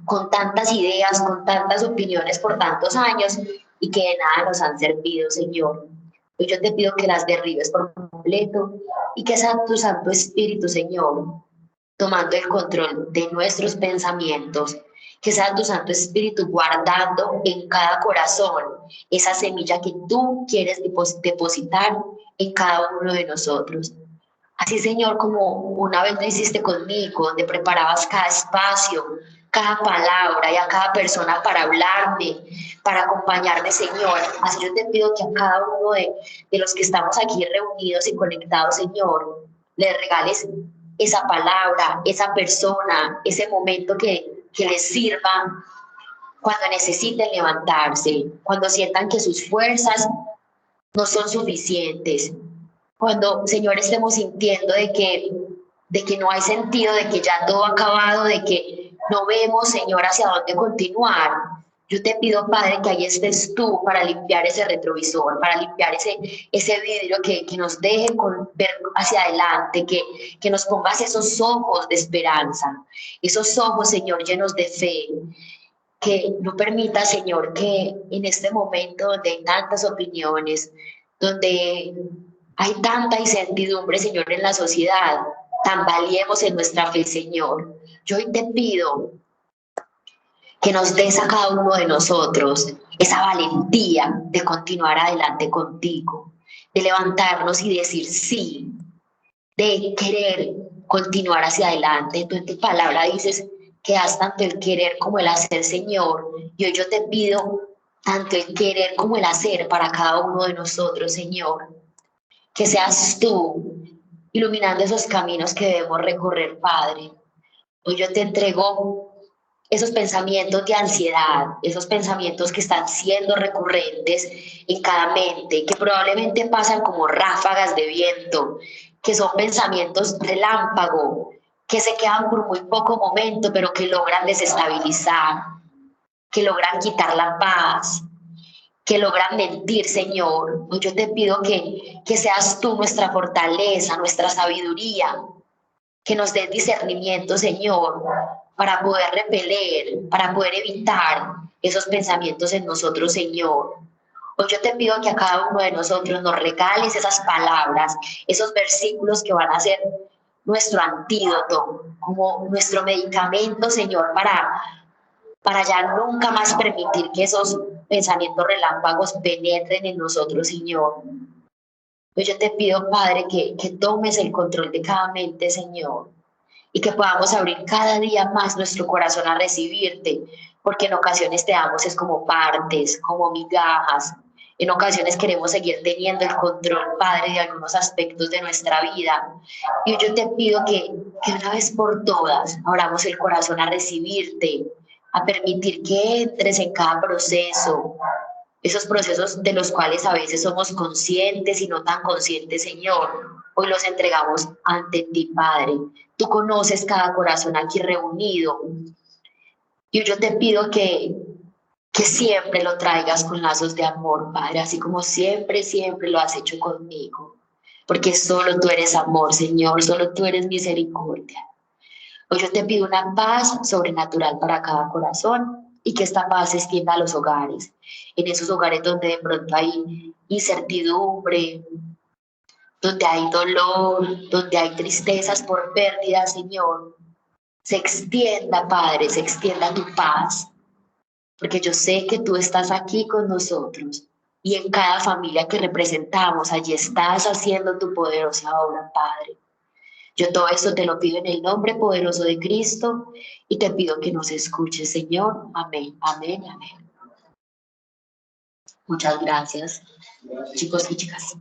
A: con tantas ideas, con tantas opiniones por tantos años y que de nada nos han servido, Señor. Hoy yo te pido que las derribes por completo y que sea tu Santo Espíritu, Señor, tomando el control de nuestros pensamientos, que sea tu Santo Espíritu guardando en cada corazón esa semilla que tú quieres depositar en cada uno de nosotros. Así, Señor, como una vez lo hiciste conmigo, donde preparabas cada espacio, cada palabra y a cada persona para hablarme, para acompañarme, Señor. Así yo te pido que a cada uno de los que estamos aquí reunidos y conectados, Señor, le regales esa palabra, esa persona, ese momento que les sirva cuando necesiten levantarse, cuando sientan que sus fuerzas no son suficientes, cuando, Señor, estemos sintiendo de que no hay sentido, de que ya todo ha acabado, de que no vemos, Señor, hacia dónde continuar. Yo te pido, Padre, que ahí estés tú para limpiar ese retrovisor, para limpiar ese vidrio que nos deje ver hacia adelante, que nos pongas esos ojos de esperanza, esos ojos, Señor, llenos de fe, que no permita, Señor, que en este momento donde hay tantas opiniones, donde hay tanta incertidumbre, Señor, en la sociedad, tambaleemos en nuestra fe, Señor. Yo hoy te pido que nos des a cada uno de nosotros esa valentía de continuar adelante contigo, de levantarnos y decir sí, de querer continuar hacia adelante. Tú en tu palabra dices que has tanto el querer como el hacer, Señor. Y hoy yo te pido tanto el querer como el hacer para cada uno de nosotros, Señor. Que seas tú iluminando esos caminos que debemos recorrer, Padre. Hoy yo te entrego esos pensamientos de ansiedad, esos pensamientos que están siendo recurrentes en cada mente, que probablemente pasan como ráfagas de viento, que son pensamientos relámpago, que se quedan por muy poco momento, pero que logran desestabilizar, que logran quitar la paz, que logran mentir, Señor. Hoy yo te pido que seas tú nuestra fortaleza, nuestra sabiduría, que nos des discernimiento, Señor, para poder repeler, para poder evitar esos pensamientos en nosotros, Señor. Hoy yo te pido que a cada uno de nosotros nos regales esas palabras, esos versículos que van a ser nuestro antídoto, como nuestro medicamento, Señor, para ya nunca más permitir que esos pensamientos relámpagos penetren en nosotros, Señor. Hoy yo te pido, Padre, que tomes el control de cada mente, Señor, y que podamos abrir cada día más nuestro corazón a recibirte, porque en ocasiones te damos es como partes, como migajas. En ocasiones queremos seguir teniendo el control, Padre, de algunos aspectos de nuestra vida. Y hoy yo te pido que una vez por todas abramos el corazón a recibirte, a permitir que entres en cada proceso, esos procesos de los cuales a veces somos conscientes y no tan conscientes, Señor. Hoy los entregamos ante ti, Padre. Tú conoces cada corazón aquí reunido. Y yo te pido que que siempre lo traigas con lazos de amor, Padre, así como siempre, siempre lo has hecho conmigo. Porque solo tú eres amor, Señor, solo tú eres misericordia. Hoy yo te pido una paz sobrenatural para cada corazón y que esta paz se extienda a los hogares, en esos hogares donde de pronto hay incertidumbre, donde hay dolor, donde hay tristezas por pérdida, Señor. Se extienda, Padre, se extienda tu paz, porque yo sé que tú estás aquí con nosotros y en cada familia que representamos, allí estás haciendo tu poderosa obra, Padre. Yo todo esto te lo pido en el nombre poderoso de Cristo y te pido que nos escuches, Señor. Amén, amén, amén. Muchas gracias, chicos y chicas.